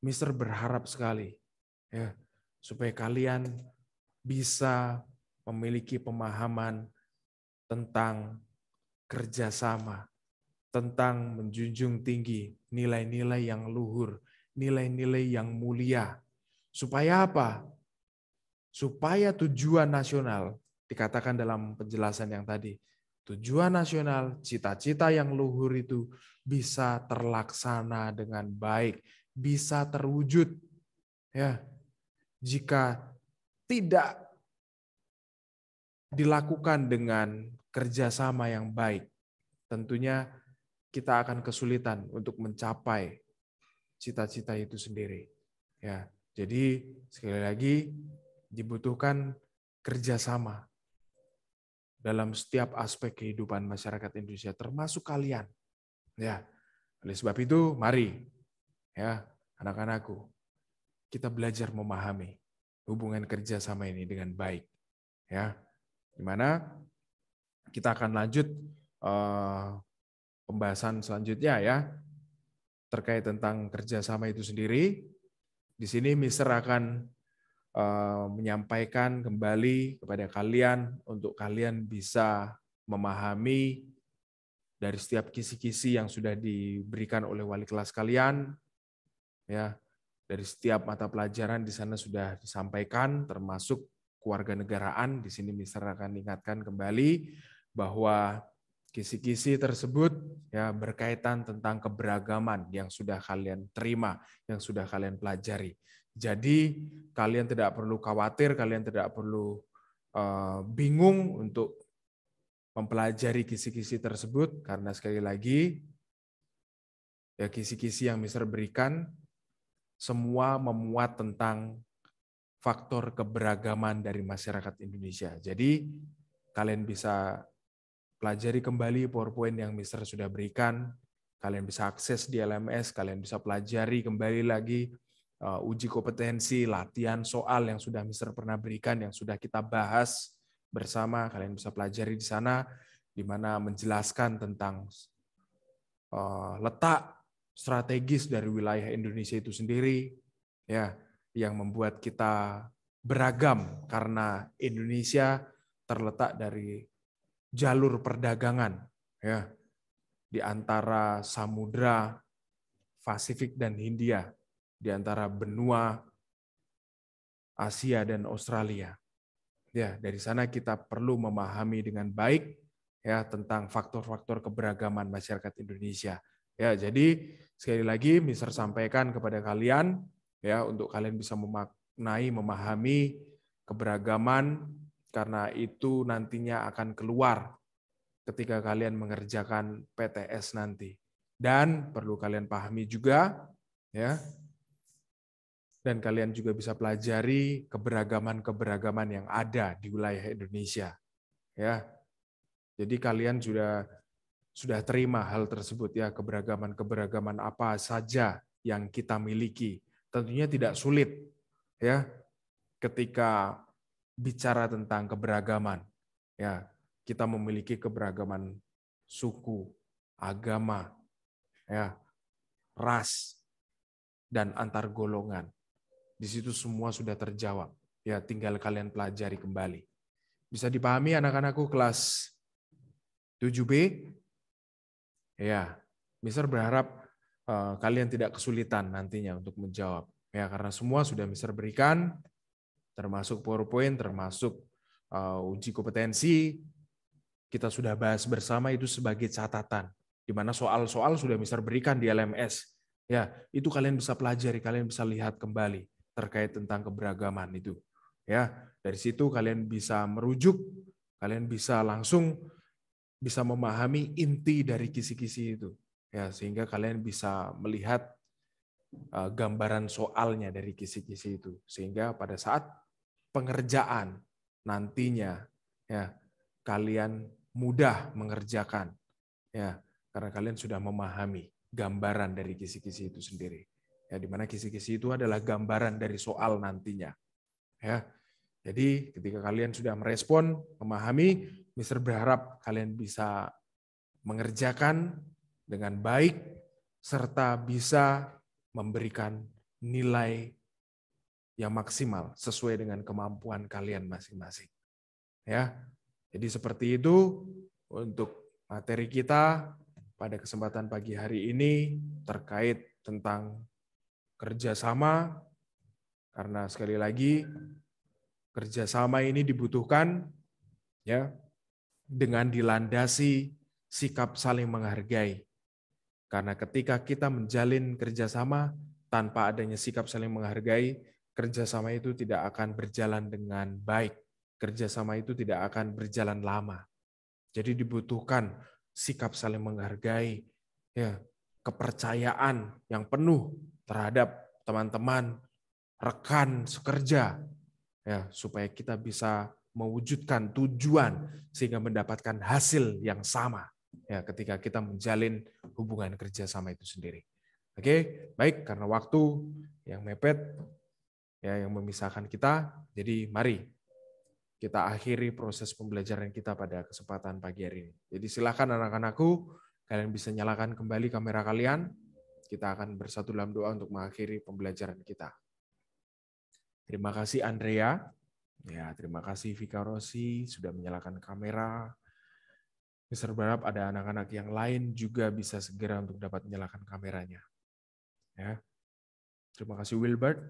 Mister berharap sekali, ya, supaya kalian bisa memiliki pemahaman tentang kerjasama, tentang menjunjung tinggi nilai-nilai yang luhur, nilai-nilai yang mulia. Supaya apa? Supaya tujuan nasional, dikatakan dalam penjelasan yang tadi, tujuan nasional, cita-cita yang luhur itu bisa terlaksana dengan baik, bisa terwujud. Ya, jika tidak dilakukan dengan kerjasama yang baik, tentunya kita akan kesulitan untuk mencapai cita-cita itu sendiri. Ya, jadi sekali lagi dibutuhkan kerjasama dalam setiap aspek kehidupan masyarakat Indonesia, termasuk kalian. Ya, oleh sebab itu, mari, ya, anak-anakku, kita belajar memahami hubungan kerjasama ini dengan baik, ya. Di mana kita akan lanjut pembahasan selanjutnya, ya, terkait tentang kerjasama itu sendiri. Di sini Mister akan menyampaikan kembali kepada kalian untuk kalian bisa memahami dari setiap kisi-kisi yang sudah diberikan oleh wali kelas kalian, ya, dari setiap mata pelajaran di sana sudah disampaikan, termasuk kewarganegaraan. Di sini Mister akan ingatkan kembali bahwa kisi-kisi tersebut, ya, berkaitan tentang keberagaman yang sudah kalian terima, yang sudah kalian pelajari. Jadi kalian tidak perlu khawatir, kalian tidak perlu bingung untuk mempelajari kisi-kisi tersebut, karena sekali lagi, ya, kisi-kisi yang Mister berikan semua memuat tentang faktor keberagaman dari masyarakat Indonesia. Jadi kalian bisa pelajari kembali PowerPoint yang Mister sudah berikan, kalian bisa akses di LMS, kalian bisa pelajari kembali lagi uji kompetensi, latihan soal yang sudah Mister pernah berikan, yang sudah kita bahas bersama, kalian bisa pelajari di sana, di mana menjelaskan tentang letak strategis dari wilayah Indonesia itu sendiri, ya, yang membuat kita beragam karena Indonesia terletak dari jalur perdagangan, ya, di antara samudra Pasifik dan Hindia, di antara benua Asia dan Australia. Ya, dari sana kita perlu memahami dengan baik, ya, tentang faktor-faktor keberagaman masyarakat Indonesia. Ya, jadi sekali lagi Mister sampaikan kepada kalian, ya, untuk kalian bisa memaknai, memahami keberagaman, karena itu nantinya akan keluar ketika kalian mengerjakan PTS nanti. Dan perlu kalian pahami juga, ya, dan kalian juga bisa pelajari keberagaman-keberagaman yang ada di wilayah Indonesia. Ya, jadi kalian sudah terima hal tersebut ya, keberagaman-keberagaman apa saja yang kita miliki. Tentunya tidak sulit ya ketika bicara tentang keberagaman. Ya, kita memiliki keberagaman suku, agama, ya, ras, dan antar golongan. Di situ semua sudah terjawab. Ya, tinggal kalian pelajari kembali. Bisa dipahami anak-anakku kelas 7B? Ya, Mister berharap kalian tidak kesulitan nantinya untuk menjawab. Ya, karena semua sudah Mister berikan, termasuk PowerPoint, termasuk uji kompetensi, kita sudah bahas bersama itu sebagai catatan. Di mana soal-soal sudah Mister berikan di LMS. Ya, itu kalian bisa pelajari, kalian bisa lihat kembali terkait tentang keberagaman itu. Ya, dari situ kalian bisa merujuk, kalian bisa langsung bisa memahami inti dari kisi-kisi itu. Ya, sehingga kalian bisa melihat gambaran soalnya dari kisi-kisi itu. Sehingga pada saat pengerjaan nantinya ya kalian mudah mengerjakan. Ya, karena kalian sudah memahami gambaran dari kisi-kisi itu sendiri. Ya, di mana kisi-kisi itu adalah gambaran dari soal nantinya. Ya. Jadi ketika kalian sudah merespon, memahami, Mister berharap kalian bisa mengerjakan dengan baik serta bisa memberikan nilai yang maksimal sesuai dengan kemampuan kalian masing-masing. Ya. Jadi seperti itu untuk materi kita pada kesempatan pagi hari ini terkait tentang kerjasama, karena sekali lagi kerjasama ini dibutuhkan ya dengan dilandasi sikap saling menghargai. Karena ketika kita menjalin kerjasama tanpa adanya sikap saling menghargai, kerjasama itu tidak akan berjalan dengan baik. Kerjasama itu tidak akan berjalan lama. Jadi dibutuhkan sikap saling menghargai, ya, kepercayaan yang penuh terhadap teman-teman, rekan sekerja, ya, supaya kita bisa mewujudkan tujuan sehingga mendapatkan hasil yang sama ya ketika kita menjalin hubungan kerja sama itu sendiri. Oke, baik, karena waktu yang mepet ya yang memisahkan kita, jadi mari kita akhiri proses pembelajaran kita pada kesempatan pagi hari ini. Jadi silakan anak-anakku, kalian bisa nyalakan kembali kamera kalian. Kita akan bersatu dalam doa untuk mengakhiri pembelajaran kita. Terima kasih Andrea. Ya, terima kasih Vika Rossi sudah menyalakan kamera. Mister berharap ada anak-anak yang lain juga bisa segera untuk dapat menyalakan kameranya. Ya. Terima kasih Wilbert.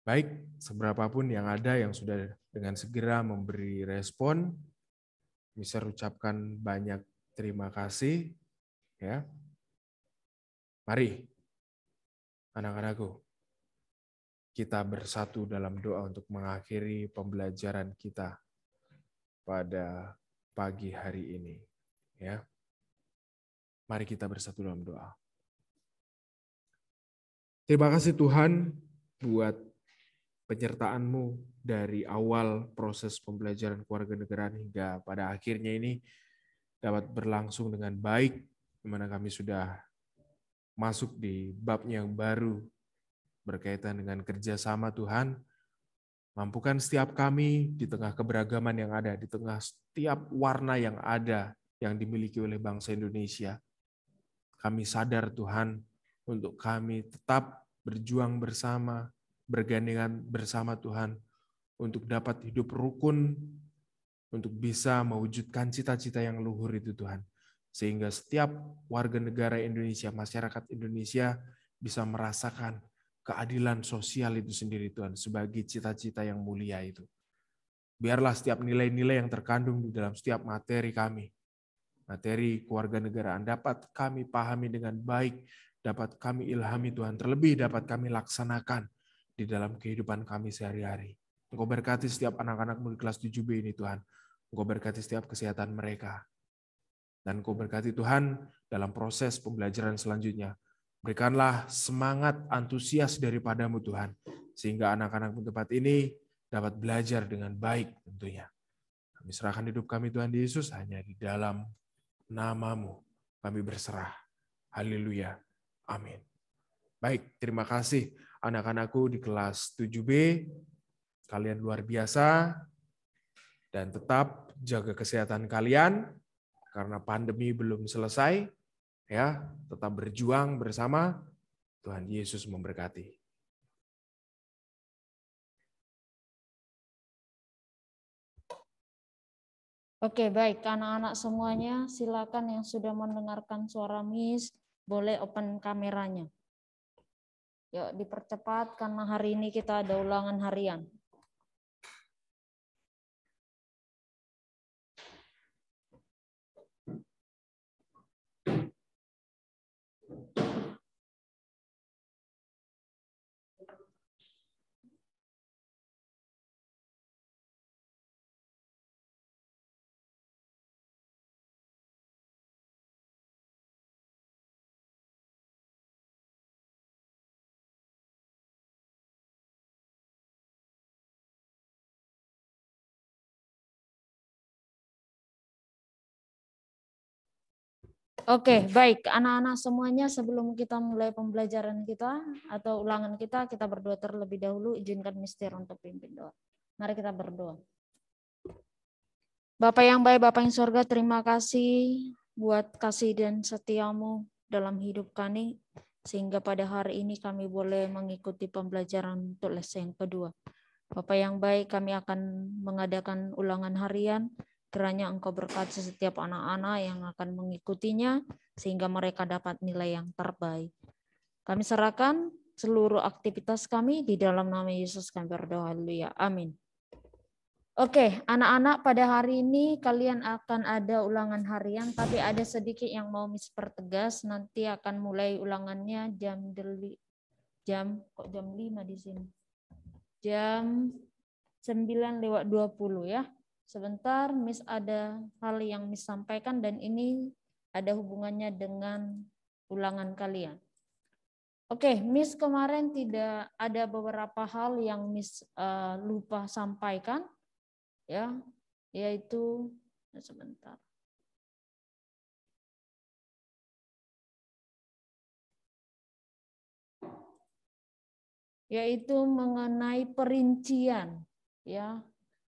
Baik, seberapapun yang ada yang sudah dengan segera memberi respon, Mister ucapkan banyak terima kasih. Ya. Mari, anak-anakku, kita bersatu dalam doa untuk mengakhiri pembelajaran kita pada pagi hari ini. Ya, mari kita bersatu dalam doa. Terima kasih Tuhan buat penyertaan-Mu dari awal proses pembelajaran kewarganegaraan hingga pada akhirnya ini dapat berlangsung dengan baik, di mana kami sudah masuk di babnya yang baru berkaitan dengan kerjasama. Tuhan, mampukan setiap kami di tengah keberagaman yang ada, di tengah setiap warna yang ada yang dimiliki oleh bangsa Indonesia. Kami sadar Tuhan untuk kami tetap berjuang bersama, bergandengan bersama Tuhan untuk dapat hidup rukun, untuk bisa mewujudkan cita-cita yang luhur itu Tuhan. Sehingga setiap warga negara Indonesia, masyarakat Indonesia bisa merasakan keadilan sosial itu sendiri Tuhan, sebagai cita-cita yang mulia itu. Biarlah setiap nilai-nilai yang terkandung di dalam setiap materi kami, materi kewarganegaraan, dapat kami pahami dengan baik, dapat kami ilhami Tuhan, terlebih dapat kami laksanakan di dalam kehidupan kami sehari-hari. Engkau berkati setiap anak-anak di kelas 7B ini Tuhan. Engkau berkati setiap kesehatan mereka. Dan Kau berkati Tuhan dalam proses pembelajaran selanjutnya. Berikanlah semangat antusias daripadamu Tuhan, sehingga anak-anak tempat ini dapat belajar dengan baik tentunya. Kami serahkan hidup kami Tuhan Yesus hanya di dalam nama-Mu. Kami berserah. Haleluya. Amin. Baik, terima kasih anak-anakku di kelas 7B. Kalian luar biasa. Dan tetap jaga kesehatan kalian karena pandemi belum selesai. Ya, tetap berjuang bersama. Tuhan Yesus memberkati. Oke, baik. Anak-anak semuanya, silakan yang sudah mendengarkan suara Miss, boleh open kameranya. Yuk, dipercepat karena hari ini kita ada ulangan harian. Oke, baik. Anak-anak semuanya sebelum kita mulai pembelajaran kita atau ulangan kita berdoa terlebih dahulu. Izinkan Mister untuk pimpin doa. Mari kita berdoa. Bapak yang baik, Bapak yang surga, terima kasih buat kasih dan setiamu dalam hidup kami. Sehingga pada hari ini kami boleh mengikuti pembelajaran untuk les yang kedua. Bapak yang baik, kami akan mengadakan ulangan harian. Kiranya Engkau berkati setiap anak-anak yang akan mengikutinya, sehingga mereka dapat nilai yang terbaik. Kami serahkan seluruh aktivitas kami di dalam nama Yesus kami berdoa. Haleluya. Amin. Oke, anak-anak, pada hari ini kalian akan ada ulangan harian, tapi ada sedikit yang mau Miss pertegas. Nanti akan mulai ulangannya jam 5 di sini. Jam 9:20 ya. Sebentar, Miss ada hal yang Miss sampaikan dan ini ada hubungannya dengan ulangan kalian. Oke, Miss kemarin tidak ada beberapa hal yang Miss lupa sampaikan, ya, yaitu sebentar. Yaitu mengenai perincian, ya.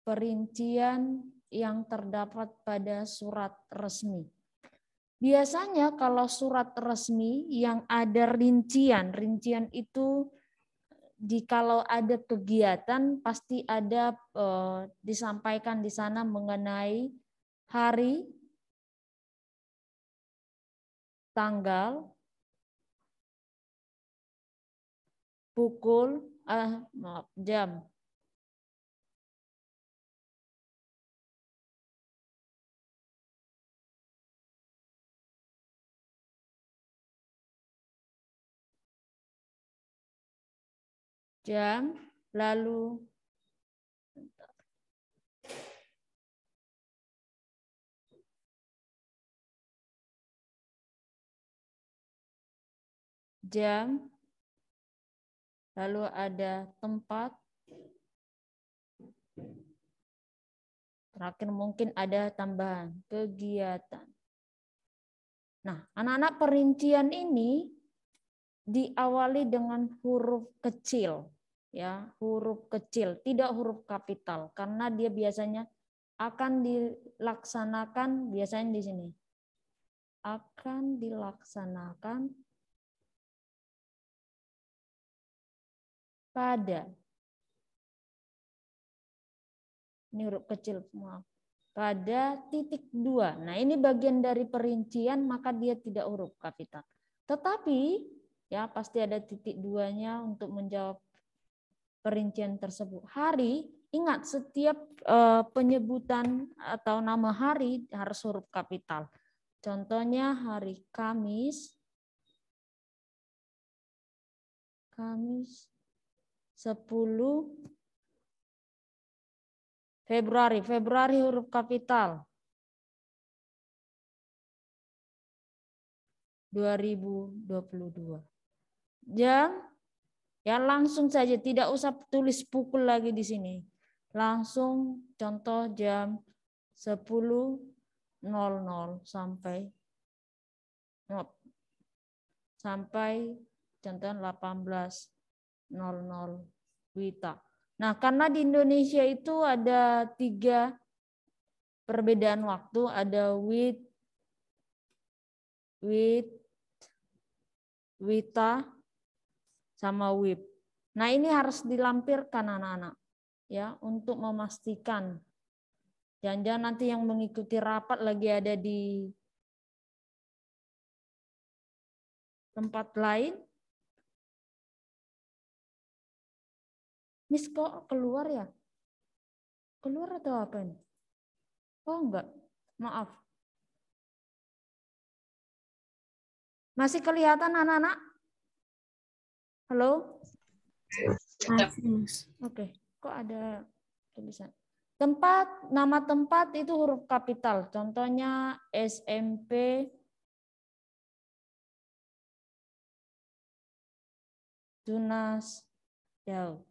Perincian yang terdapat pada surat resmi. Biasanya kalau surat resmi yang ada rincian itu kalau ada kegiatan pasti ada disampaikan di sana mengenai hari, tanggal, pukul, jam. Jam, lalu jam, lalu ada tempat, terakhir mungkin ada tambahan kegiatan. Nah, anak-anak, perincian ini diawali dengan huruf kecil. Ya, huruf kecil, tidak huruf kapital, karena dia biasanya akan dilaksanakan biasanya di sini. Akan dilaksanakan pada, ini huruf kecil semua, pada titik 2. Nah, ini bagian dari perincian, maka dia tidak huruf kapital. Tetapi ya pasti ada titik 2-nya untuk menjawab perincian tersebut. Hari, ingat setiap penyebutan atau nama hari harus huruf kapital. Contohnya hari Kamis, 10 Februari, huruf kapital. 2022. Jam, ya langsung saja, tidak usah tulis pukul lagi di sini. Langsung contoh jam 10.00 sampai contoh 18.00 WITA. Nah, karena di Indonesia itu ada 3 perbedaan waktu, ada WITA sama WIB. Nah, ini harus dilampirkan anak-anak ya untuk memastikan. Jangan-jangan nanti yang mengikuti rapat lagi ada di tempat lain. Miss kok keluar ya? Keluar atau apa ini? Oh enggak, maaf. Masih kelihatan anak-anak? Halo? Oke, kok ada tulisan? Nama tempat itu huruf kapital. Contohnya SMP Tunas Daud.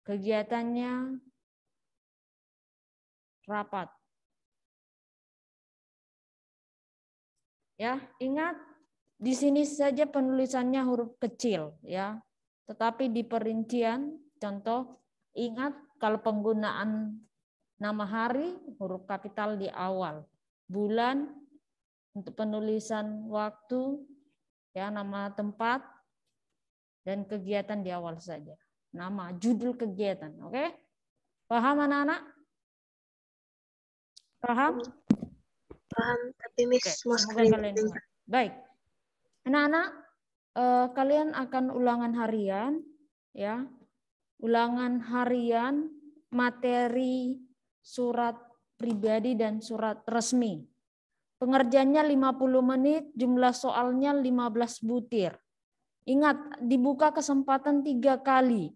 Kegiatannya rapat. Ya, ingat di sini saja penulisannya huruf kecil ya. Tetapi di perincian contoh ingat kalau penggunaan nama hari huruf kapital di awal. Bulan untuk penulisan waktu ya, nama tempat dan kegiatan di awal saja. Nama, judul kegiatan, oke? Paham anak-anak? Paham? Paham, tapi Miss mau Kalian baik. Anak-anak, kalian akan ulangan harian, ya. Ulangan harian materi surat pribadi dan surat resmi. Pengerjaannya 50 menit, jumlah soalnya 15 butir. Ingat, dibuka kesempatan 3 kali.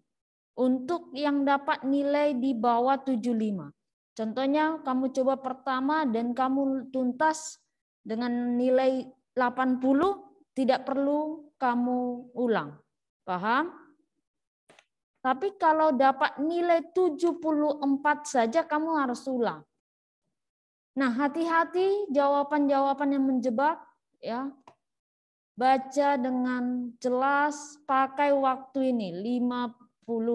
Untuk yang dapat nilai di bawah 75. Contohnya kamu coba pertama dan kamu tuntas dengan nilai 80, tidak perlu kamu ulang. Paham? Tapi kalau dapat nilai 74 saja kamu harus ulang. Nah, hati-hati jawaban-jawaban yang menjebak ya. Baca dengan jelas, pakai waktu ini 50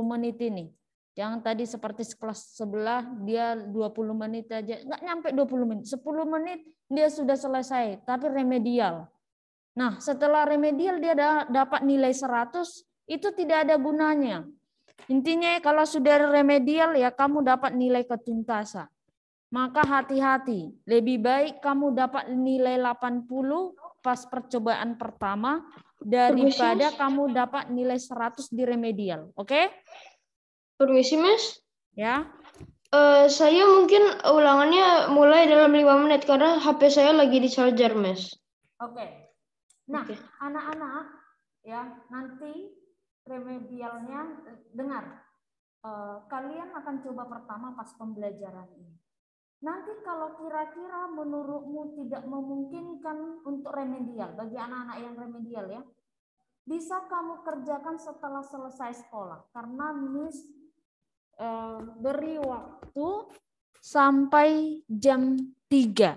menit ini. Jangan tadi seperti kelas sebelah dia 20 menit aja, nggak nyampe 20 menit, 10 menit dia sudah selesai, tapi remedial. Nah, setelah remedial dia dapat nilai 100, itu tidak ada gunanya. Intinya kalau sudah remedial ya kamu dapat nilai ketuntasan. Maka hati-hati, lebih baik kamu dapat nilai 80 pas percobaan pertama daripada kamu dapat nilai 100 di remedial. Oke? Permisi, Mas. Ya. Saya mungkin ulangannya mulai dalam 5 menit karena HP saya lagi di charger, Mas. Oke. Nah, anak-anak ya, nanti remedialnya dengar. Kalian akan coba pertama pas pembelajaran ini. Nanti kalau kira-kira menurutmu tidak memungkinkan untuk remedial, bagi anak-anak yang remedial ya, bisa kamu kerjakan setelah selesai sekolah. Karena Miss beri waktu sampai jam 3.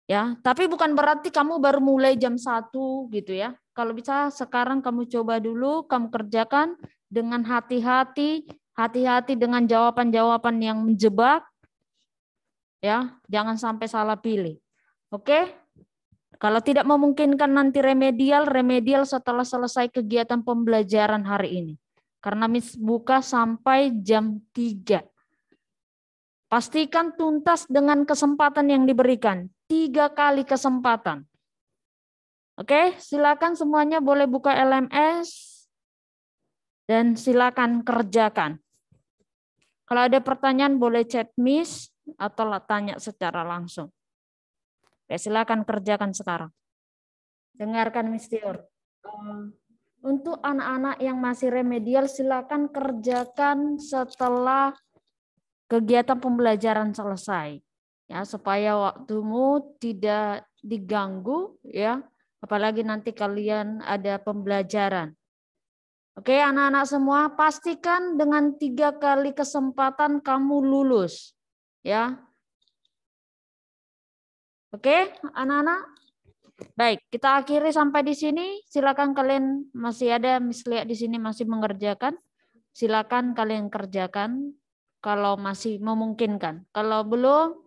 Ya, tapi bukan berarti kamu baru mulai jam 1 gitu ya. Kalau bisa sekarang kamu coba dulu, kamu kerjakan dengan hati-hati dengan jawaban-jawaban yang menjebak. Ya, jangan sampai salah pilih. Oke? Kalau tidak memungkinkan nanti remedial setelah selesai kegiatan pembelajaran hari ini. Karena Miss buka sampai jam 3. Pastikan tuntas dengan kesempatan yang diberikan. 3 kali kesempatan. Oke, silakan semuanya boleh buka LMS. Dan silakan kerjakan. Kalau ada pertanyaan boleh chat Miss atau tanya secara langsung. Oke, silakan kerjakan sekarang. Dengarkan Miss Tior. Untuk anak-anak yang masih remedial, silakan kerjakan setelah kegiatan pembelajaran selesai. ya, supaya waktumu tidak diganggu ya, apalagi nanti kalian ada pembelajaran. Oke, anak-anak semua, pastikan dengan 3 kali kesempatan kamu lulus ya. Oke, anak-anak. Baik, kita akhiri sampai di sini. Silakan kalian, masih ada Miss Lia di sini masih mengerjakan. Silakan kalian kerjakan kalau masih memungkinkan. Kalau belum,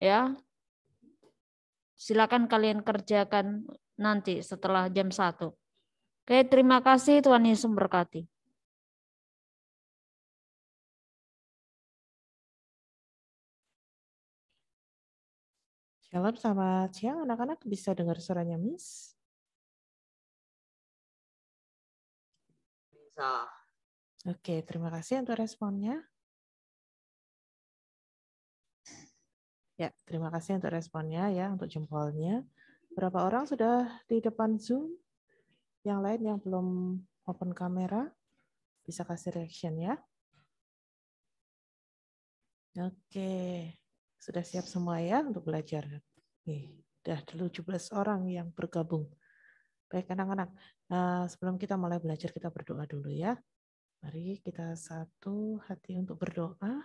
ya silakan kalian kerjakan nanti setelah jam 1. Oke, terima kasih. Tuhan Yesus memberkati. Shalom, selamat siang anak-anak. Bisa dengar suaranya Miss? Bisa. Oke, terima kasih untuk responnya. Ya, terima kasih untuk responnya ya, untuk jempolnya. Berapa orang sudah di depan Zoom? Yang lain yang belum open kamera, bisa kasih reaction ya. Oke, sudah siap semua ya untuk belajar. Nih, udah 17 orang yang bergabung. Baik anak-anak, sebelum kita mulai belajar, kita berdoa dulu ya. Mari kita satu hati untuk berdoa.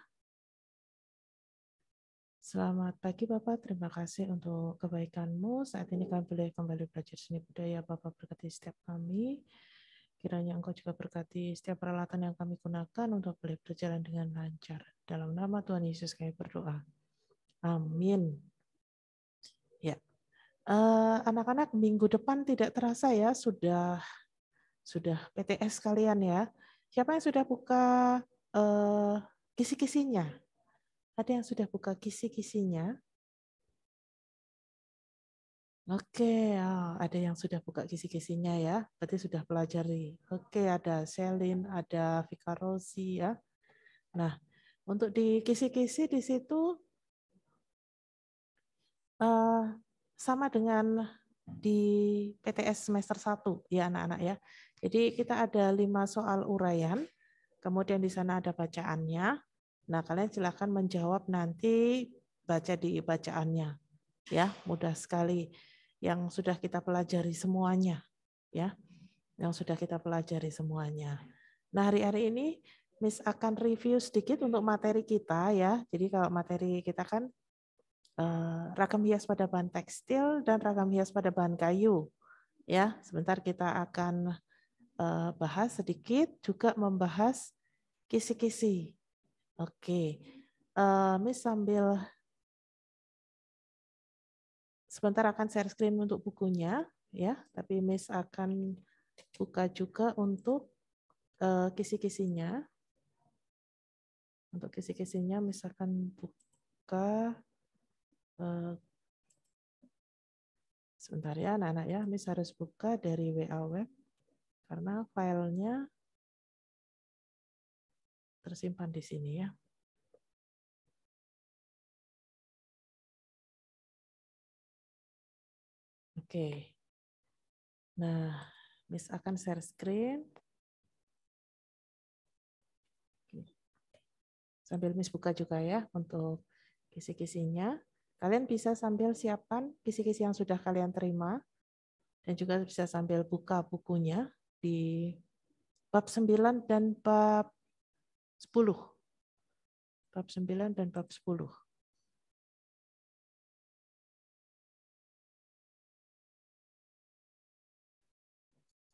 Selamat pagi Bapak, terima kasih untuk kebaikan-Mu. Saat ini kami boleh kembali belajar seni budaya. Bapak berkati setiap kami. Kiranya Engkau juga berkati setiap peralatan yang kami gunakan untuk boleh berjalan dengan lancar. Dalam nama Tuhan Yesus kami berdoa. Amin. Ya, anak-anak minggu depan tidak terasa ya, sudah PTS kalian ya. Siapa yang sudah buka kisi-kisinya? Ada yang sudah buka kisi-kisinya? Oke, ada yang sudah buka kisi-kisinya ya. Berarti sudah pelajari. Oke, ada Selin, ada Vika Rosi ya. Nah, untuk di kisi-kisi di situ sama dengan di PTS semester 1 ya anak-anak ya. Jadi kita ada 5 soal uraian, kemudian di sana ada bacaannya. Nah, kalian silakan menjawab nanti baca di bacaannya. Ya, mudah sekali yang sudah kita pelajari semuanya ya. Yang sudah kita pelajari semuanya. Nah, hari-hari ini Miss akan review sedikit untuk materi kita ya. Jadi kalau materi kita kan ragam hias pada bahan tekstil dan ragam hias pada bahan kayu. Ya, sebentar kita akan bahas sedikit, juga membahas kisi-kisi. Oke, Miss sambil sebentar akan share screen untuk bukunya, ya. Tapi Miss akan buka juga untuk kisi-kisinya. Untuk kisi-kisinya Miss akan buka. Sebentar ya anak-anak ya, Miss harus buka dari WA Web karena filenya tersimpan di sini ya. Oke. Nah, Miss akan share screen. Sambil Miss buka juga ya untuk kisi-kisinya. Kalian bisa sambil siapkan kisi-kisi yang sudah kalian terima dan juga bisa sambil buka bukunya di bab 9 dan bab 10. Bab 9 dan bab 10.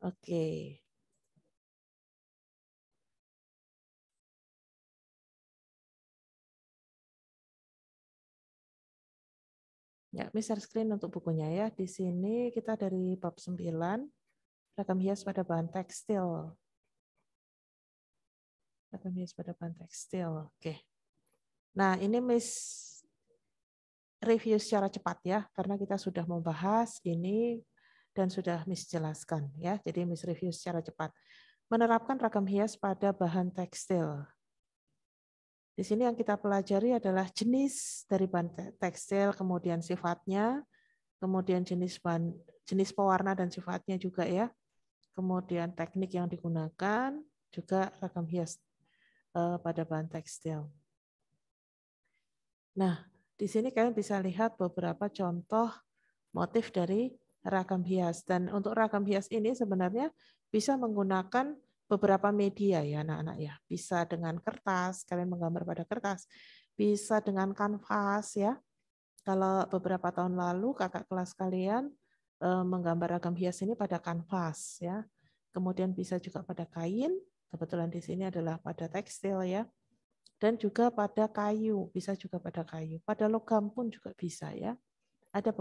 Oke. Ya, Miss share screen untuk bukunya ya. Di sini kita dari bab 9, ragam hias pada bahan tekstil. Ragam hias pada bahan tekstil. Oke. Nah, ini Miss review secara cepat ya, karena kita sudah membahas ini dan sudah Miss jelaskan ya. Jadi Miss review secara cepat. Menerapkan ragam hias pada bahan tekstil. Di sini yang kita pelajari adalah jenis dari bahan tekstil, kemudian sifatnya, kemudian jenis pewarna dan sifatnya juga ya. Kemudian teknik yang digunakan, juga ragam hias pada bahan tekstil. Nah, di sini kalian bisa lihat beberapa contoh motif dari ragam hias. Dan untuk ragam hias ini sebenarnya bisa menggunakan beberapa media ya anak-anak ya. Bisa dengan kertas, kalian menggambar pada kertas. Bisa dengan kanvas ya. Kalau beberapa tahun lalu kakak kelas kalian menggambar ragam hias ini pada kanvas ya. Kemudian bisa juga pada kain. Kebetulan di sini adalah pada tekstil ya. Dan juga pada kayu, bisa juga pada kayu. Pada logam pun juga bisa ya. Ada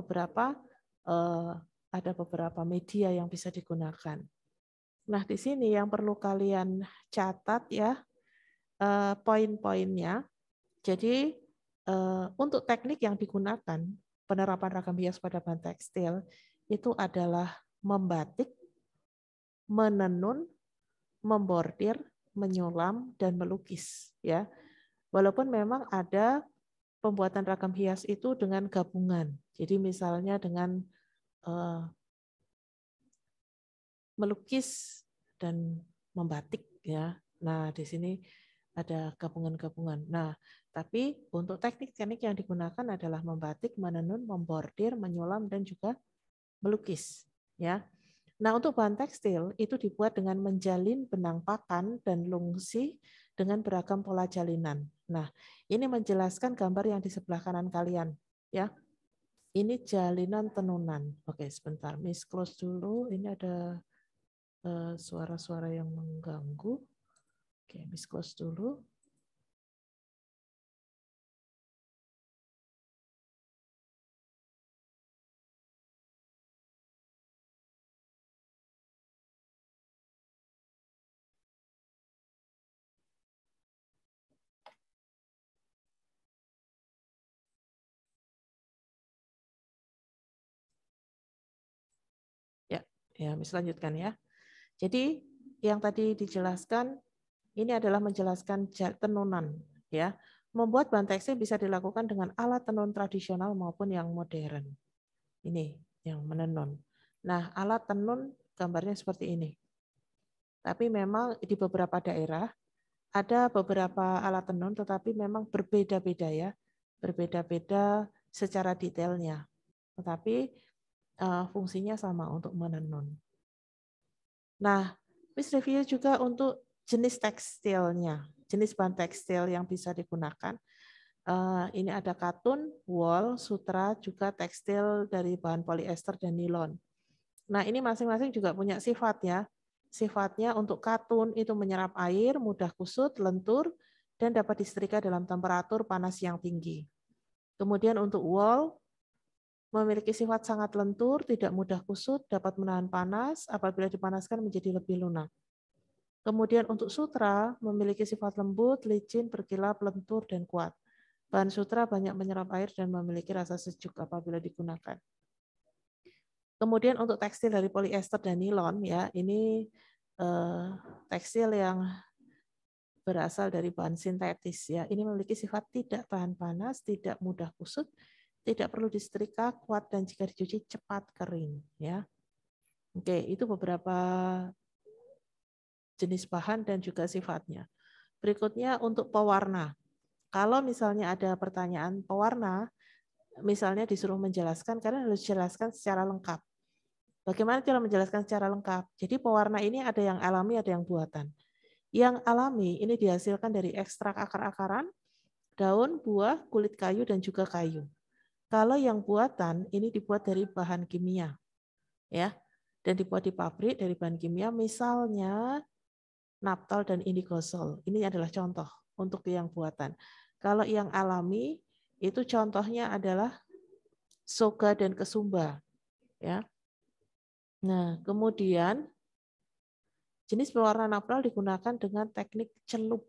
beberapa media yang bisa digunakan. Nah, di sini yang perlu kalian catat ya poin-poinnya. Jadi untuk teknik yang digunakan penerapan ragam hias pada bahan tekstil itu adalah membatik, menenun, membordir, menyulam, dan melukis ya. Walaupun memang ada pembuatan ragam hias itu dengan gabungan. Jadi misalnya dengan melukis dan membatik ya. Nah, di sini ada gabungan-gabungan. Nah, tapi untuk teknik-teknik yang digunakan adalah membatik, menenun, membordir, menyulam, dan juga melukis ya. Nah, untuk bahan tekstil itu dibuat dengan menjalin benang pakan dan lungsi dengan beragam pola jalinan. Nah, ini menjelaskan gambar yang di sebelah kanan kalian ya. Ini jalinan tenunan. Oke, sebentar. Miss close dulu. Ini ada suara-suara yang mengganggu. Oke, Miss close dulu. Ya, Miss lanjutkan ya. Jadi yang tadi dijelaskan ini adalah menjelaskan tenunan ya. Membuat bahan tekstil bisa dilakukan dengan alat tenun tradisional maupun yang modern. Ini yang menenun. Nah, alat tenun gambarnya seperti ini. Tapi memang di beberapa daerah ada beberapa alat tenun tetapi memang berbeda-beda ya. Berbeda-beda secara detailnya. Tetapi fungsinya sama untuk menenun. Nah, Miss review juga untuk jenis tekstilnya, jenis bahan tekstil yang bisa digunakan. Ini ada katun, wool, sutra, juga tekstil dari bahan polyester dan nilon. Nah, ini masing-masing juga punya sifat ya. Sifatnya untuk katun itu menyerap air, mudah kusut, lentur, dan dapat disetrika dalam temperatur panas yang tinggi. Kemudian untuk wool, memiliki sifat sangat lentur, tidak mudah kusut, dapat menahan panas, apabila dipanaskan menjadi lebih lunak. Kemudian untuk sutra, memiliki sifat lembut, licin, berkilap, lentur, dan kuat. Bahan sutra banyak menyerap air dan memiliki rasa sejuk apabila digunakan. Kemudian untuk tekstil dari polyester dan nilon, ya ini tekstil yang berasal dari bahan sintetis. Ya, ini memiliki sifat tidak tahan panas, tidak mudah kusut, tidak perlu disetrika, kuat, dan jika dicuci cepat kering. Ya, oke, itu beberapa jenis bahan dan juga sifatnya. Berikutnya untuk pewarna. Kalau misalnya ada pertanyaan pewarna, misalnya disuruh menjelaskan, kalian harus jelaskan secara lengkap. Bagaimana cara menjelaskan secara lengkap? Jadi pewarna ini ada yang alami, ada yang buatan. Yang alami ini dihasilkan dari ekstrak akar-akaran, daun, buah, kulit kayu, dan juga kayu. Kalau yang buatan ini dibuat dari bahan kimia, ya, dan dibuat di pabrik dari bahan kimia, misalnya naphtol dan indigosol. Ini adalah contoh untuk yang buatan. Kalau yang alami itu contohnya adalah soga dan kesumba, ya. Nah, kemudian jenis pewarna naphtol digunakan dengan teknik celup.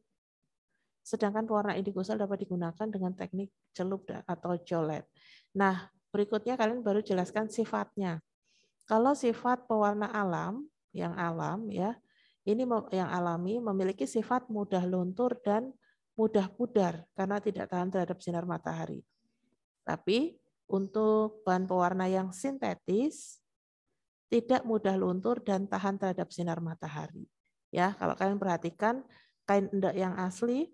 Sedangkan pewarna indigosol dapat digunakan dengan teknik celup atau colet. Nah, berikutnya kalian baru jelaskan sifatnya. Kalau sifat pewarna alam, yang alam ya, ini yang alami memiliki sifat mudah luntur dan mudah pudar karena tidak tahan terhadap sinar matahari. Tapi untuk bahan pewarna yang sintetis tidak mudah luntur dan tahan terhadap sinar matahari. Ya, kalau kalian perhatikan kain endek yang asli,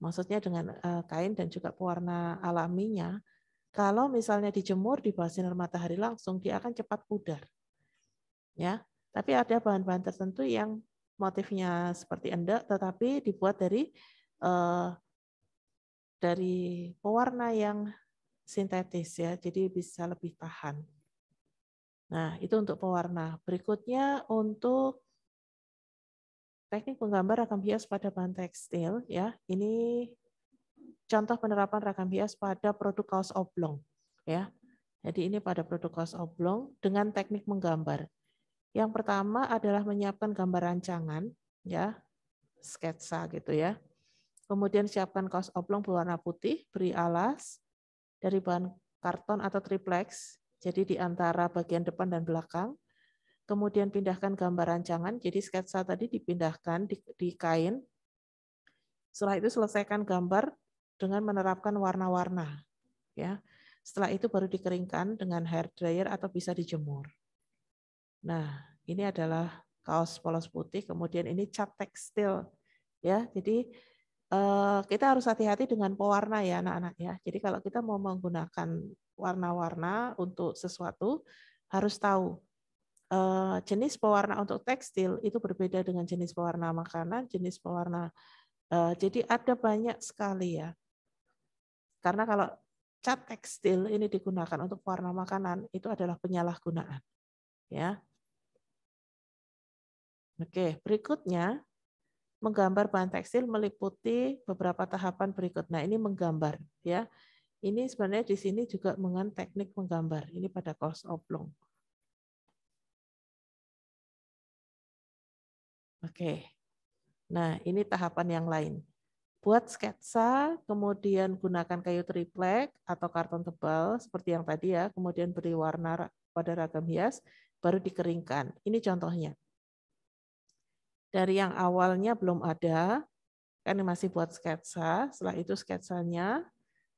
maksudnya dengan kain dan juga pewarna alaminya, Kalau misalnya dijemur di bawah sinar matahari langsung, dia akan cepat pudar. Ya, tapi ada bahan-bahan tertentu yang motifnya seperti endak, tetapi dibuat dari pewarna yang sintetis ya, jadi bisa lebih tahan. Nah, itu untuk pewarna. Berikutnya untuk teknik menggambar ragam hias pada bahan tekstil ya. Ini contoh penerapan ragam hias pada produk kaos oblong ya. Jadi ini pada produk kaos oblong dengan teknik menggambar. Yang pertama adalah menyiapkan gambar rancangan ya, sketsa gitu ya. Kemudian siapkan kaos oblong berwarna putih, beri alas dari bahan karton atau triplex, jadi di antara bagian depan dan belakang. Kemudian pindahkan gambar rancangan, jadi sketsa tadi dipindahkan di kain. Setelah itu selesaikan gambar dengan menerapkan warna-warna. Ya. Setelah itu baru dikeringkan dengan hair dryer atau bisa dijemur. Nah, ini adalah kaos polos putih, kemudian ini cat tekstil. Ya, jadi kita harus hati-hati dengan pewarna ya anak-anak ya. Jadi kalau kita mau menggunakan warna-warna untuk sesuatu, harus tahu jenis pewarna untuk tekstil itu berbeda dengan jenis pewarna makanan, jenis pewarna. Jadi ada banyak sekali ya. Karena kalau cat tekstil ini digunakan untuk pewarna makanan, itu adalah penyalahgunaan. Ya. Oke, berikutnya menggambar bahan tekstil meliputi beberapa tahapan berikut. Nah, ini menggambar ya. Ini sebenarnya di sini juga menggunakan teknik menggambar. Ini pada kaos oblong. Oke. Nah, ini tahapan yang lain. Buat sketsa, kemudian gunakan kayu triplek atau karton tebal seperti yang tadi ya, kemudian beri warna pada ragam hias, baru dikeringkan. Ini contohnya. Dari yang awalnya belum ada, kan masih buat sketsa, setelah itu sketsanya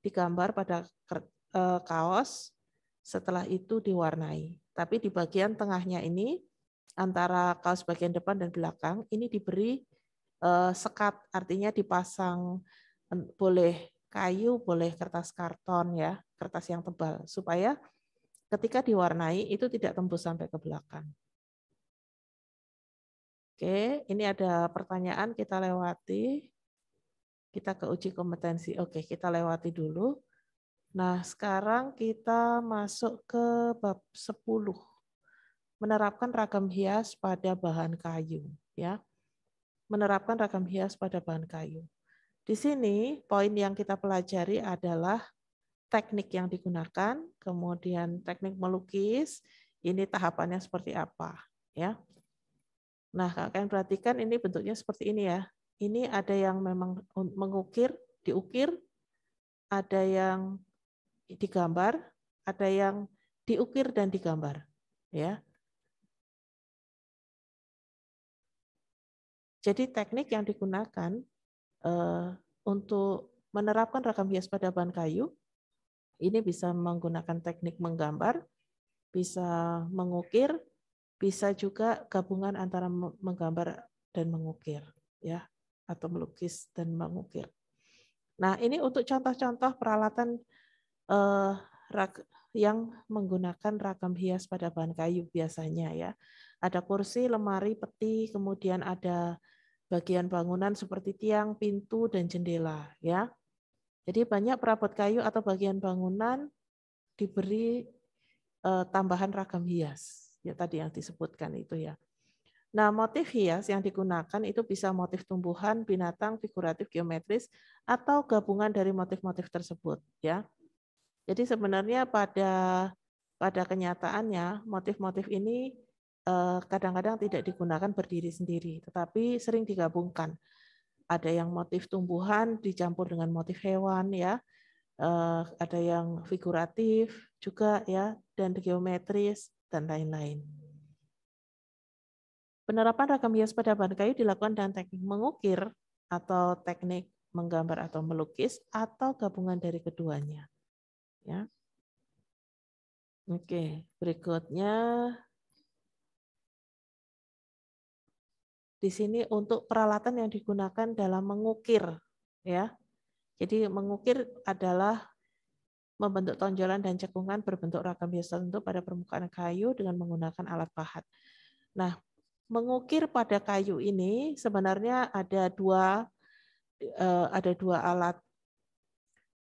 digambar pada kaos, setelah itu diwarnai. Tapi di bagian tengahnya ini, antara kaos bagian depan dan belakang, ini diberi sekat, artinya dipasang boleh kayu, boleh kertas karton ya, kertas yang tebal, supaya ketika diwarnai itu tidak tembus sampai ke belakang. Oke, ini ada pertanyaan, kita lewati. Kita ke uji kompetensi. Oke, kita lewati dulu. Nah, sekarang kita masuk ke bab 10. Menerapkan ragam hias pada bahan kayu, ya. Menerapkan ragam hias pada bahan kayu. Di sini poin yang kita pelajari adalah teknik yang digunakan, kemudian teknik melukis, ini tahapannya seperti apa, ya. Nah, kalian perhatikan ini bentuknya seperti ini ya. Ini ada yang memang mengukir, diukir, ada yang digambar, ada yang diukir dan digambar, ya. Jadi teknik yang digunakan untuk menerapkan ragam hias pada bahan kayu, ini bisa menggunakan teknik menggambar, bisa mengukir, bisa juga gabungan antara menggambar dan mengukir, ya, atau melukis dan mengukir. Nah, ini untuk contoh-contoh peralatan yang menggunakan ragam hias pada bahan kayu biasanya ya. Ada kursi, lemari, peti, kemudian ada bagian bangunan seperti tiang, pintu, dan jendela ya. Jadi banyak perabot kayu atau bagian bangunan diberi tambahan ragam hias. Ya tadi yang disebutkan itu ya. Nah, motif hias yang digunakan itu bisa motif tumbuhan, binatang, figuratif, geometris, atau gabungan dari motif-motif tersebut ya. Jadi sebenarnya pada kenyataannya motif-motif ini kadang-kadang tidak digunakan berdiri sendiri, tetapi sering digabungkan. Ada yang motif tumbuhan dicampur dengan motif hewan ya, ada yang figuratif juga ya, dan geometris dan lain-lain. Penerapan ragam hias pada bahan kayu dilakukan dengan teknik mengukir atau teknik menggambar atau melukis atau gabungan dari keduanya. Ya. Oke, berikutnya di sini untuk peralatan yang digunakan dalam mengukir ya. Jadi mengukir adalah membentuk tonjolan dan cekungan berbentuk ragam hias tertentu pada permukaan kayu dengan menggunakan alat pahat. Nah, mengukir pada kayu ini sebenarnya ada dua alat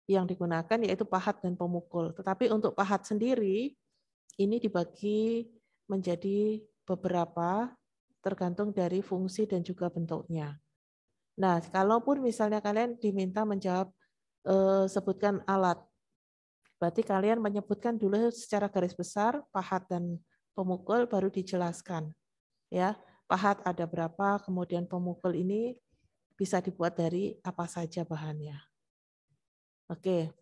yang digunakan, yaitu pahat dan pemukul. Tetapi untuk pahat sendiri ini dibagi menjadi beberapa tergantung dari fungsi dan juga bentuknya. Nah, kalaupun misalnya kalian diminta menjawab sebutkan alat, berarti kalian menyebutkan dulu secara garis besar pahat dan pemukul, baru dijelaskan. Ya, pahat ada berapa, kemudian pemukul ini bisa dibuat dari apa saja bahannya. Oke.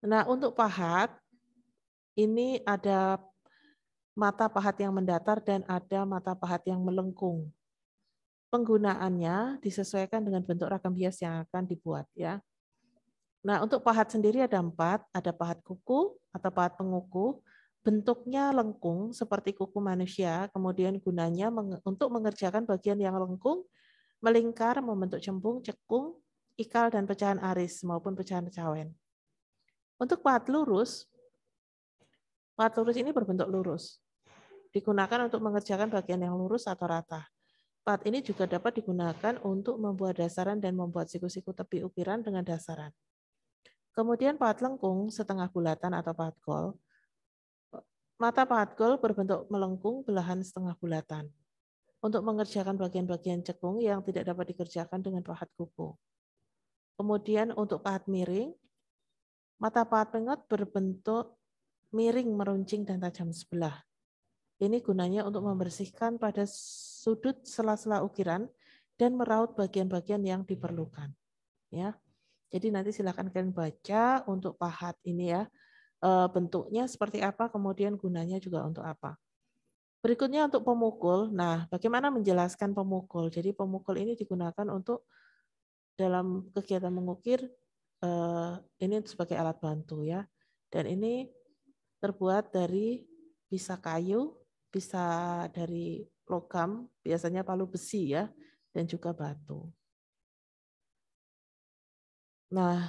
Nah, untuk pahat ini ada mata pahat yang mendatar dan ada mata pahat yang melengkung. Penggunaannya disesuaikan dengan bentuk ragam hias yang akan dibuat, ya. Nah, untuk pahat sendiri ada 4, ada pahat kuku atau pahat penguku, bentuknya lengkung seperti kuku manusia, kemudian gunanya untuk mengerjakan bagian yang lengkung, melingkar, membentuk cembung, cekung, ikal, dan pecahan aris maupun pecahan cawen. Untuk pahat lurus ini berbentuk lurus, digunakan untuk mengerjakan bagian yang lurus atau rata. Pahat ini juga dapat digunakan untuk membuat dasaran dan membuat siku-siku tepi ukiran dengan dasaran. Kemudian pahat lengkung setengah bulatan atau pahat gol. Mata pahat gol berbentuk melengkung belahan setengah bulatan untuk mengerjakan bagian-bagian cekung yang tidak dapat dikerjakan dengan pahat kuku. Kemudian untuk pahat miring, mata pahat pengot berbentuk miring, meruncing, dan tajam sebelah. Ini gunanya untuk membersihkan pada sudut sela-sela ukiran dan meraut bagian-bagian yang diperlukan. Ya. Jadi nanti silakan kalian baca untuk pahat ini ya, bentuknya seperti apa, kemudian gunanya juga untuk apa. Berikutnya untuk pemukul. Nah, bagaimana menjelaskan pemukul? Jadi pemukul ini digunakan untuk dalam kegiatan mengukir, ini sebagai alat bantu ya. Dan ini terbuat dari bisa kayu, bisa dari logam, biasanya palu besi ya, dan juga batu. Nah,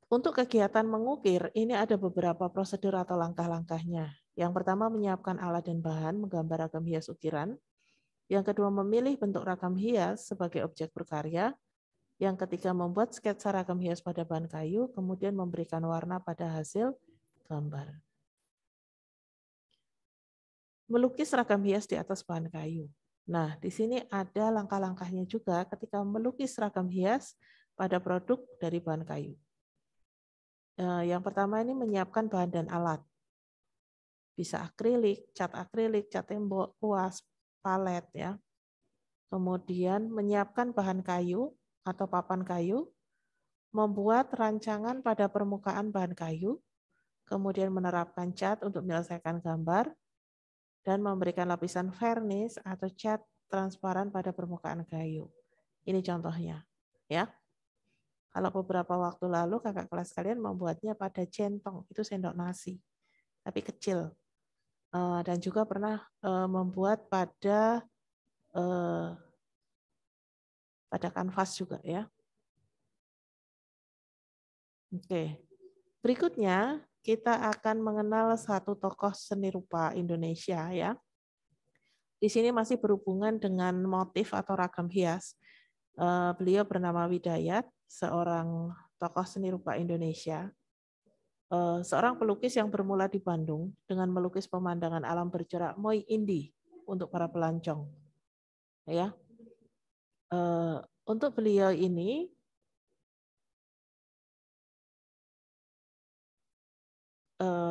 untuk kegiatan mengukir, ini ada beberapa prosedur atau langkah-langkahnya. Yang pertama, menyiapkan alat dan bahan menggambar ragam hias ukiran. Yang kedua, memilih bentuk ragam hias sebagai objek berkarya. Yang ketiga, membuat sketsa ragam hias pada bahan kayu, kemudian memberikan warna pada hasil gambar. Melukis ragam hias di atas bahan kayu. Nah, di sini ada langkah-langkahnya juga ketika melukis ragam hias pada produk dari bahan kayu. Yang pertama ini menyiapkan bahan dan alat. Bisa akrilik, cat tembok, kuas, palet ya. Kemudian menyiapkan bahan kayu atau papan kayu, membuat rancangan pada permukaan bahan kayu, kemudian menerapkan cat untuk menyelesaikan gambar, dan memberikan lapisan vernis atau cat transparan pada permukaan kayu. Ini contohnya ya. Kalau beberapa waktu lalu kakak kelas kalian membuatnya pada centong, itu sendok nasi, tapi kecil. Dan juga pernah membuat pada kanvas juga ya. Oke. Berikutnya kita akan mengenal satu tokoh seni rupa Indonesia ya. Di sini masih berhubungan dengan motif atau ragam hias. Beliau bernama Widayat, seorang tokoh seni rupa Indonesia, seorang pelukis yang bermula di Bandung dengan melukis pemandangan alam bercorak Moi Indi untuk para pelancong. Ya, untuk beliau ini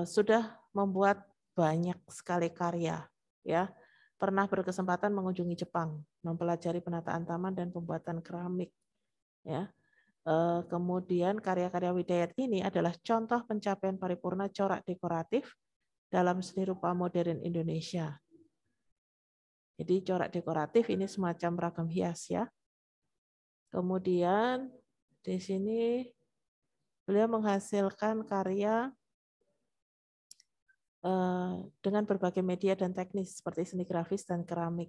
sudah membuat banyak sekali karya. Ya, pernah berkesempatan mengunjungi Jepang, mempelajari penataan taman dan pembuatan keramik. Ya. Kemudian karya-karya Widayat ini adalah contoh pencapaian paripurna corak dekoratif dalam seni rupa modern Indonesia. Jadi corak dekoratif ini semacam ragam hias ya. Kemudian di sini beliau menghasilkan karya dengan berbagai media dan teknis seperti seni grafis dan keramik.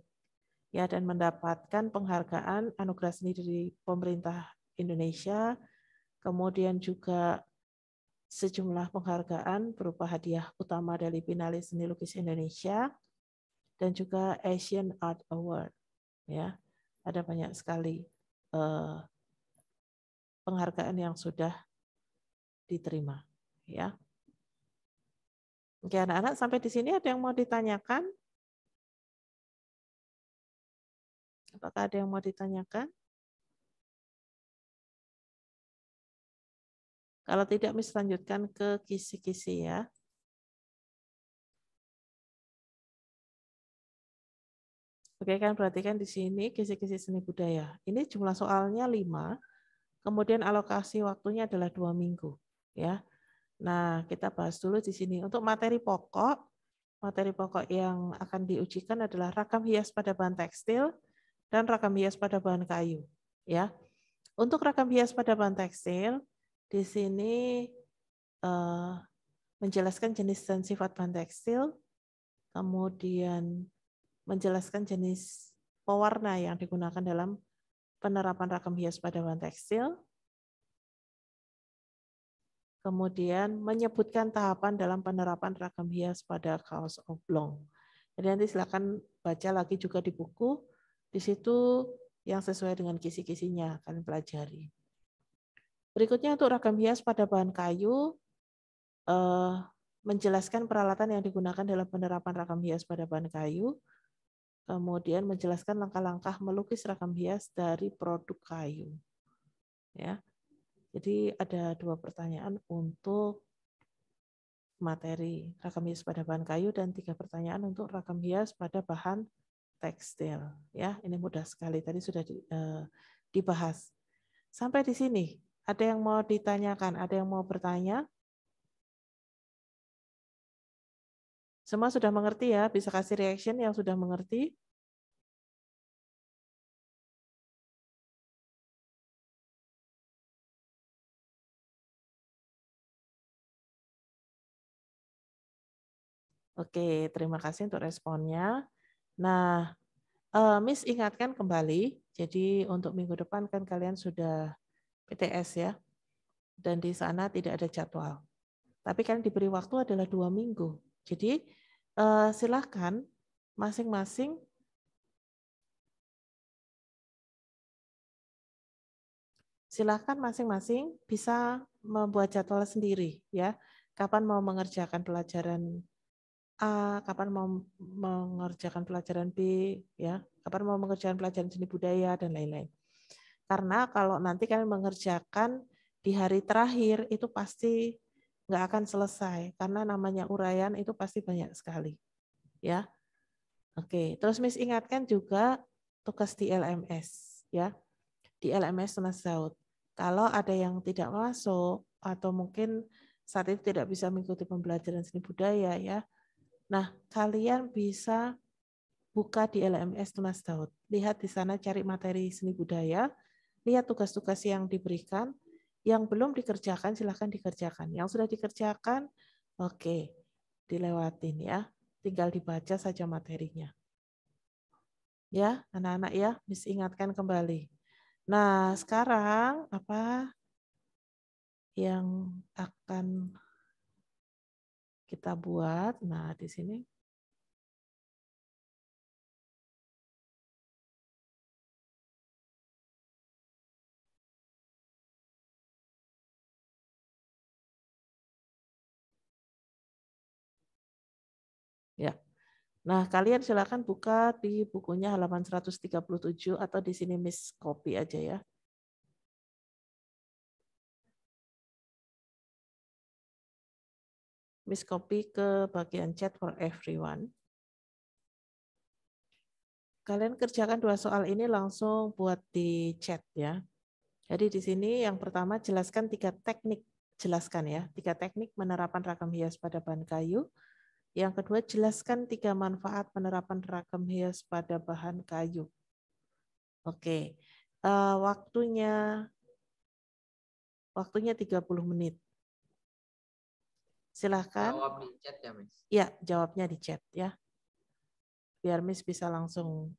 Ya, dan mendapatkan penghargaan anugerah seni dari pemerintah Indonesia, kemudian juga sejumlah penghargaan berupa hadiah utama dari Finalis Seni Lukis Indonesia dan juga Asian Art Award. Ya, ada banyak sekali penghargaan yang sudah diterima. Ya, oke anak-anak, sampai di sini ada yang mau ditanyakan? Apakah ada yang mau ditanyakan? Kalau tidak, Miss lanjutkan ke kisi-kisi ya. Oke, kan perhatikan di sini kisi-kisi seni budaya. Ini jumlah soalnya 5, kemudian alokasi waktunya adalah 2 minggu. Ya. Nah, kita bahas dulu di sini. Untuk materi pokok yang akan diujikan adalah rakam hias pada bahan tekstil dan rakam hias pada bahan kayu. Ya. Untuk rakam hias pada bahan tekstil, di sini menjelaskan jenis dan sifat bahan tekstil, kemudian menjelaskan jenis pewarna yang digunakan dalam penerapan rakam hias pada bahan tekstil, kemudian menyebutkan tahapan dalam penerapan rakam hias pada kaos oblong. Jadi nanti silakan baca lagi juga di buku, di situ yang sesuai dengan kisi-kisinya kalian pelajari. Berikutnya untuk rakam hias pada bahan kayu, menjelaskan peralatan yang digunakan dalam penerapan rakam hias pada bahan kayu, kemudian menjelaskan langkah-langkah melukis rakam hias dari produk kayu. Ya, jadi ada 2 pertanyaan untuk materi rakam hias pada bahan kayu dan 3 pertanyaan untuk rakam hias pada bahan tekstil. Ya, ini mudah sekali. Tadi sudah dibahas. Sampai di sini, ada yang mau ditanyakan? Ada yang mau bertanya? Semua sudah mengerti ya? Bisa kasih reaction yang sudah mengerti? Oke, terima kasih untuk responnya. Nah, Miss ingatkan kembali, jadi untuk minggu depan kan kalian sudah PTS ya, dan di sana tidak ada jadwal. Tapi kalian diberi waktu adalah 2 minggu. Jadi silakan masing-masing bisa membuat jadwal sendiri ya. Kapan mau mengerjakan pelajaran A, kapan mau mengerjakan pelajaran B, ya, kapan mau mengerjakan pelajaran seni budaya dan lain-lain. Karena kalau nanti kalian mengerjakan di hari terakhir itu pasti nggak akan selesai karena namanya uraian itu pasti banyak sekali, ya. Oke, terus Miss ingatkan juga tugas di LMS, ya, di LMS Tunas Zaud. Kalau ada yang tidak masuk atau mungkin saat itu tidak bisa mengikuti pembelajaran seni budaya, ya. Nah, kalian bisa buka di LMS Tunas Zaud. Lihat di sana, cari materi seni budaya, lihat tugas-tugas yang diberikan, yang belum dikerjakan silahkan dikerjakan. Yang sudah dikerjakan, oke, dilewatin ya. Tinggal dibaca saja materinya. Ya, anak-anak ya, Miss ingatkan kembali. Nah, sekarang apa yang akan kita buat? Nah, di sini. Ya. Nah, kalian silakan buka di bukunya halaman 137 atau di sini Miss copy aja ya. Miss copy ke bagian chat for everyone. Kalian kerjakan 2 soal ini langsung buat di chat ya. Jadi di sini yang pertama jelaskan 3 teknik, jelaskan ya, 3 teknik penerapan rakam hias pada bahan kayu. Yang kedua jelaskan 3 manfaat penerapan rakam hias pada bahan kayu. Oke, waktunya 30 menit. Silahkan. Jawab di chat ya, Miss? Ya, jawabnya di chat ya. Biar Miss bisa langsung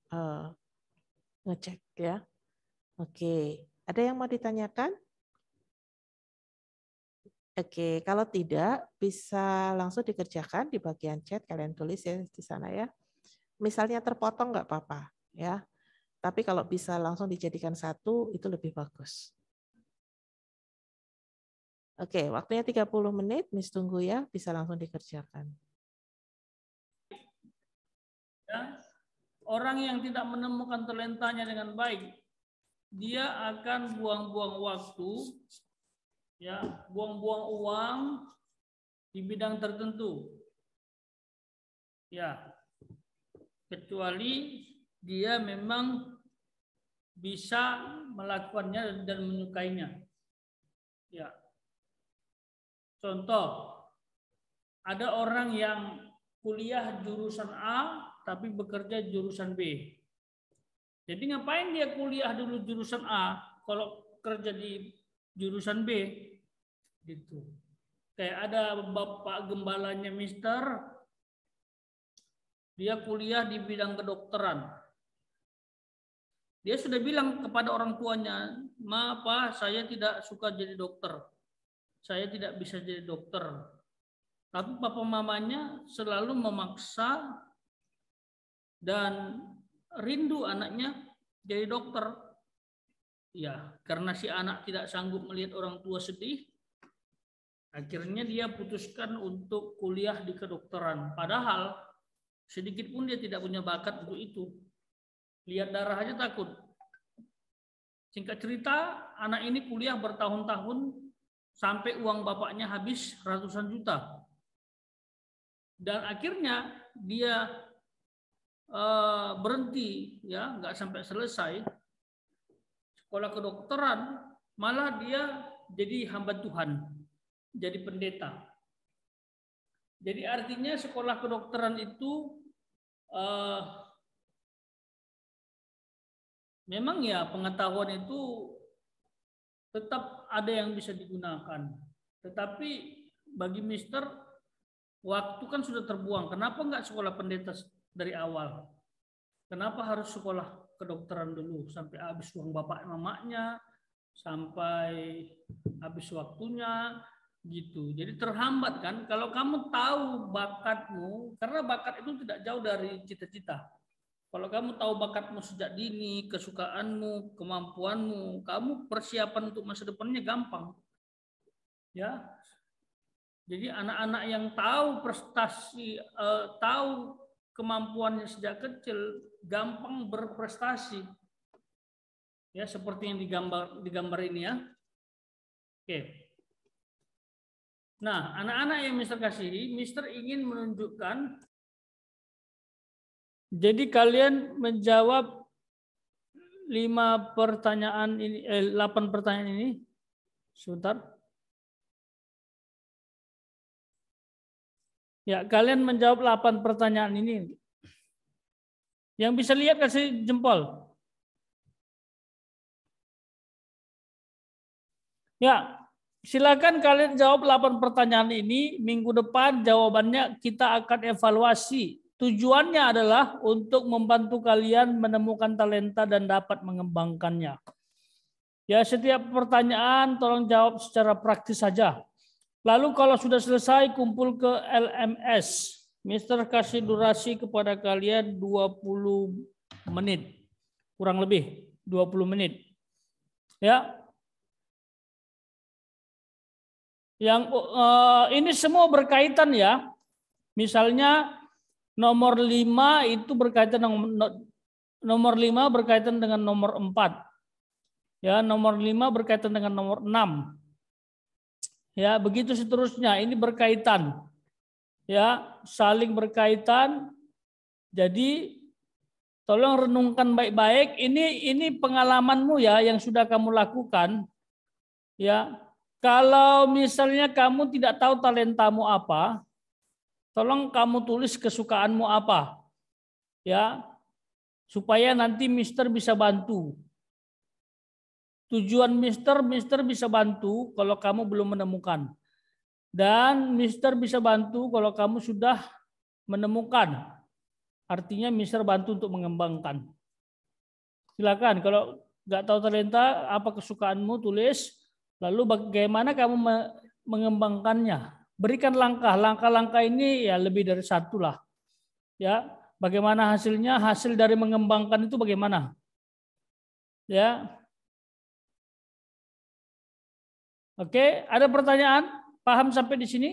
ngecek ya. Oke, ada yang mau ditanyakan? Oke, kalau tidak bisa langsung dikerjakan di bagian chat, kalian tulis ya di sana ya. Misalnya terpotong nggak apa-apa ya. Tapi kalau bisa langsung dijadikan satu itu lebih bagus. Oke, waktunya 30 menit, Miss tunggu ya, bisa langsung dikerjakan. Ya, orang yang tidak menemukan talentanya dengan baik, dia akan buang-buang waktu, ya, buang-buang uang di bidang tertentu. Ya, kecuali dia memang bisa melakukannya dan menyukainya. Ya. Contoh, ada orang yang kuliah jurusan A tapi bekerja jurusan B. Jadi ngapain dia kuliah dulu jurusan A kalau kerja di jurusan B? Gitu. Kayak ada bapak gembalanya Mister, dia kuliah di bidang kedokteran. Dia sudah bilang kepada orang tuanya, "Ma, Pak, saya tidak suka jadi dokter. Saya tidak bisa jadi dokter." Tapi papa mamanya selalu memaksa dan rindu anaknya jadi dokter. Ya, karena si anak tidak sanggup melihat orang tua sedih, akhirnya dia putuskan untuk kuliah di kedokteran. Padahal sedikit pun dia tidak punya bakat untuk itu. Lihat darah aja takut. Singkat cerita, anak ini kuliah bertahun-tahun sampai uang bapaknya habis ratusan juta. Dan akhirnya dia berhenti, ya, nggak sampai selesai sekolah kedokteran, malah dia jadi hamba Tuhan, jadi pendeta. Jadi artinya sekolah kedokteran itu memang ya pengetahuan itu tetap ada yang bisa digunakan. Tetapi bagi Mister, waktu kan sudah terbuang. Kenapa nggak sekolah pendeta dari awal? Kenapa harus sekolah kedokteran dulu sampai habis uang bapak mamanya, sampai habis waktunya gitu. Jadi terhambat kan? Kalau kamu tahu bakatmu, karena bakat itu tidak jauh dari cita-cita. Kalau kamu tahu bakatmu sejak dini, kesukaanmu, kemampuanmu, kamu persiapan untuk masa depannya gampang. Ya. Jadi anak-anak yang tahu prestasi, tahu kemampuannya sejak kecil, gampang berprestasi. Ya, seperti yang digambar ini ya. Oke. Nah, anak-anak yang Mister kasihi, Mister ingin menunjukkan. Jadi kalian menjawab 8 pertanyaan ini. Sebentar. Ya, kalian menjawab 8 pertanyaan ini. Yang bisa lihat kasih jempol. Ya, silakan kalian jawab 8 pertanyaan ini. Minggu depan jawabannya kita akan evaluasi. Tujuannya adalah untuk membantu kalian menemukan talenta dan dapat mengembangkannya. Ya, setiap pertanyaan tolong jawab secara praktis saja. Lalu kalau sudah selesai kumpul ke LMS. Mister kasih durasi kepada kalian 20 menit. Kurang lebih 20 menit. Ya. Yang ini semua berkaitan ya. Misalnya nomor 5 itu berkaitan dengan nomor 5 berkaitan dengan nomor 4. Ya, nomor 5 berkaitan dengan nomor 6. Ya, begitu seterusnya. Ini berkaitan. Ya, saling berkaitan. Jadi tolong renungkan baik-baik. Ini pengalamanmu ya yang sudah kamu lakukan. Ya. Kalau misalnya kamu tidak tahu talentamu apa, tolong kamu tulis kesukaanmu apa. Ya. Supaya nanti Mister bisa bantu. Tujuan Mister bisa bantu kalau kamu belum menemukan. Dan Mister bisa bantu kalau kamu sudah menemukan. Artinya Mister bantu untuk mengembangkan. Silakan kalau nggak tahu talenta, apa kesukaanmu, tulis. Lalu bagaimana kamu mengembangkannya. Berikan langkah ini ya lebih dari satu lah. Ya, bagaimana hasilnya? Hasil dari mengembangkan itu bagaimana? Ya. Oke, ada pertanyaan? Paham sampai di sini?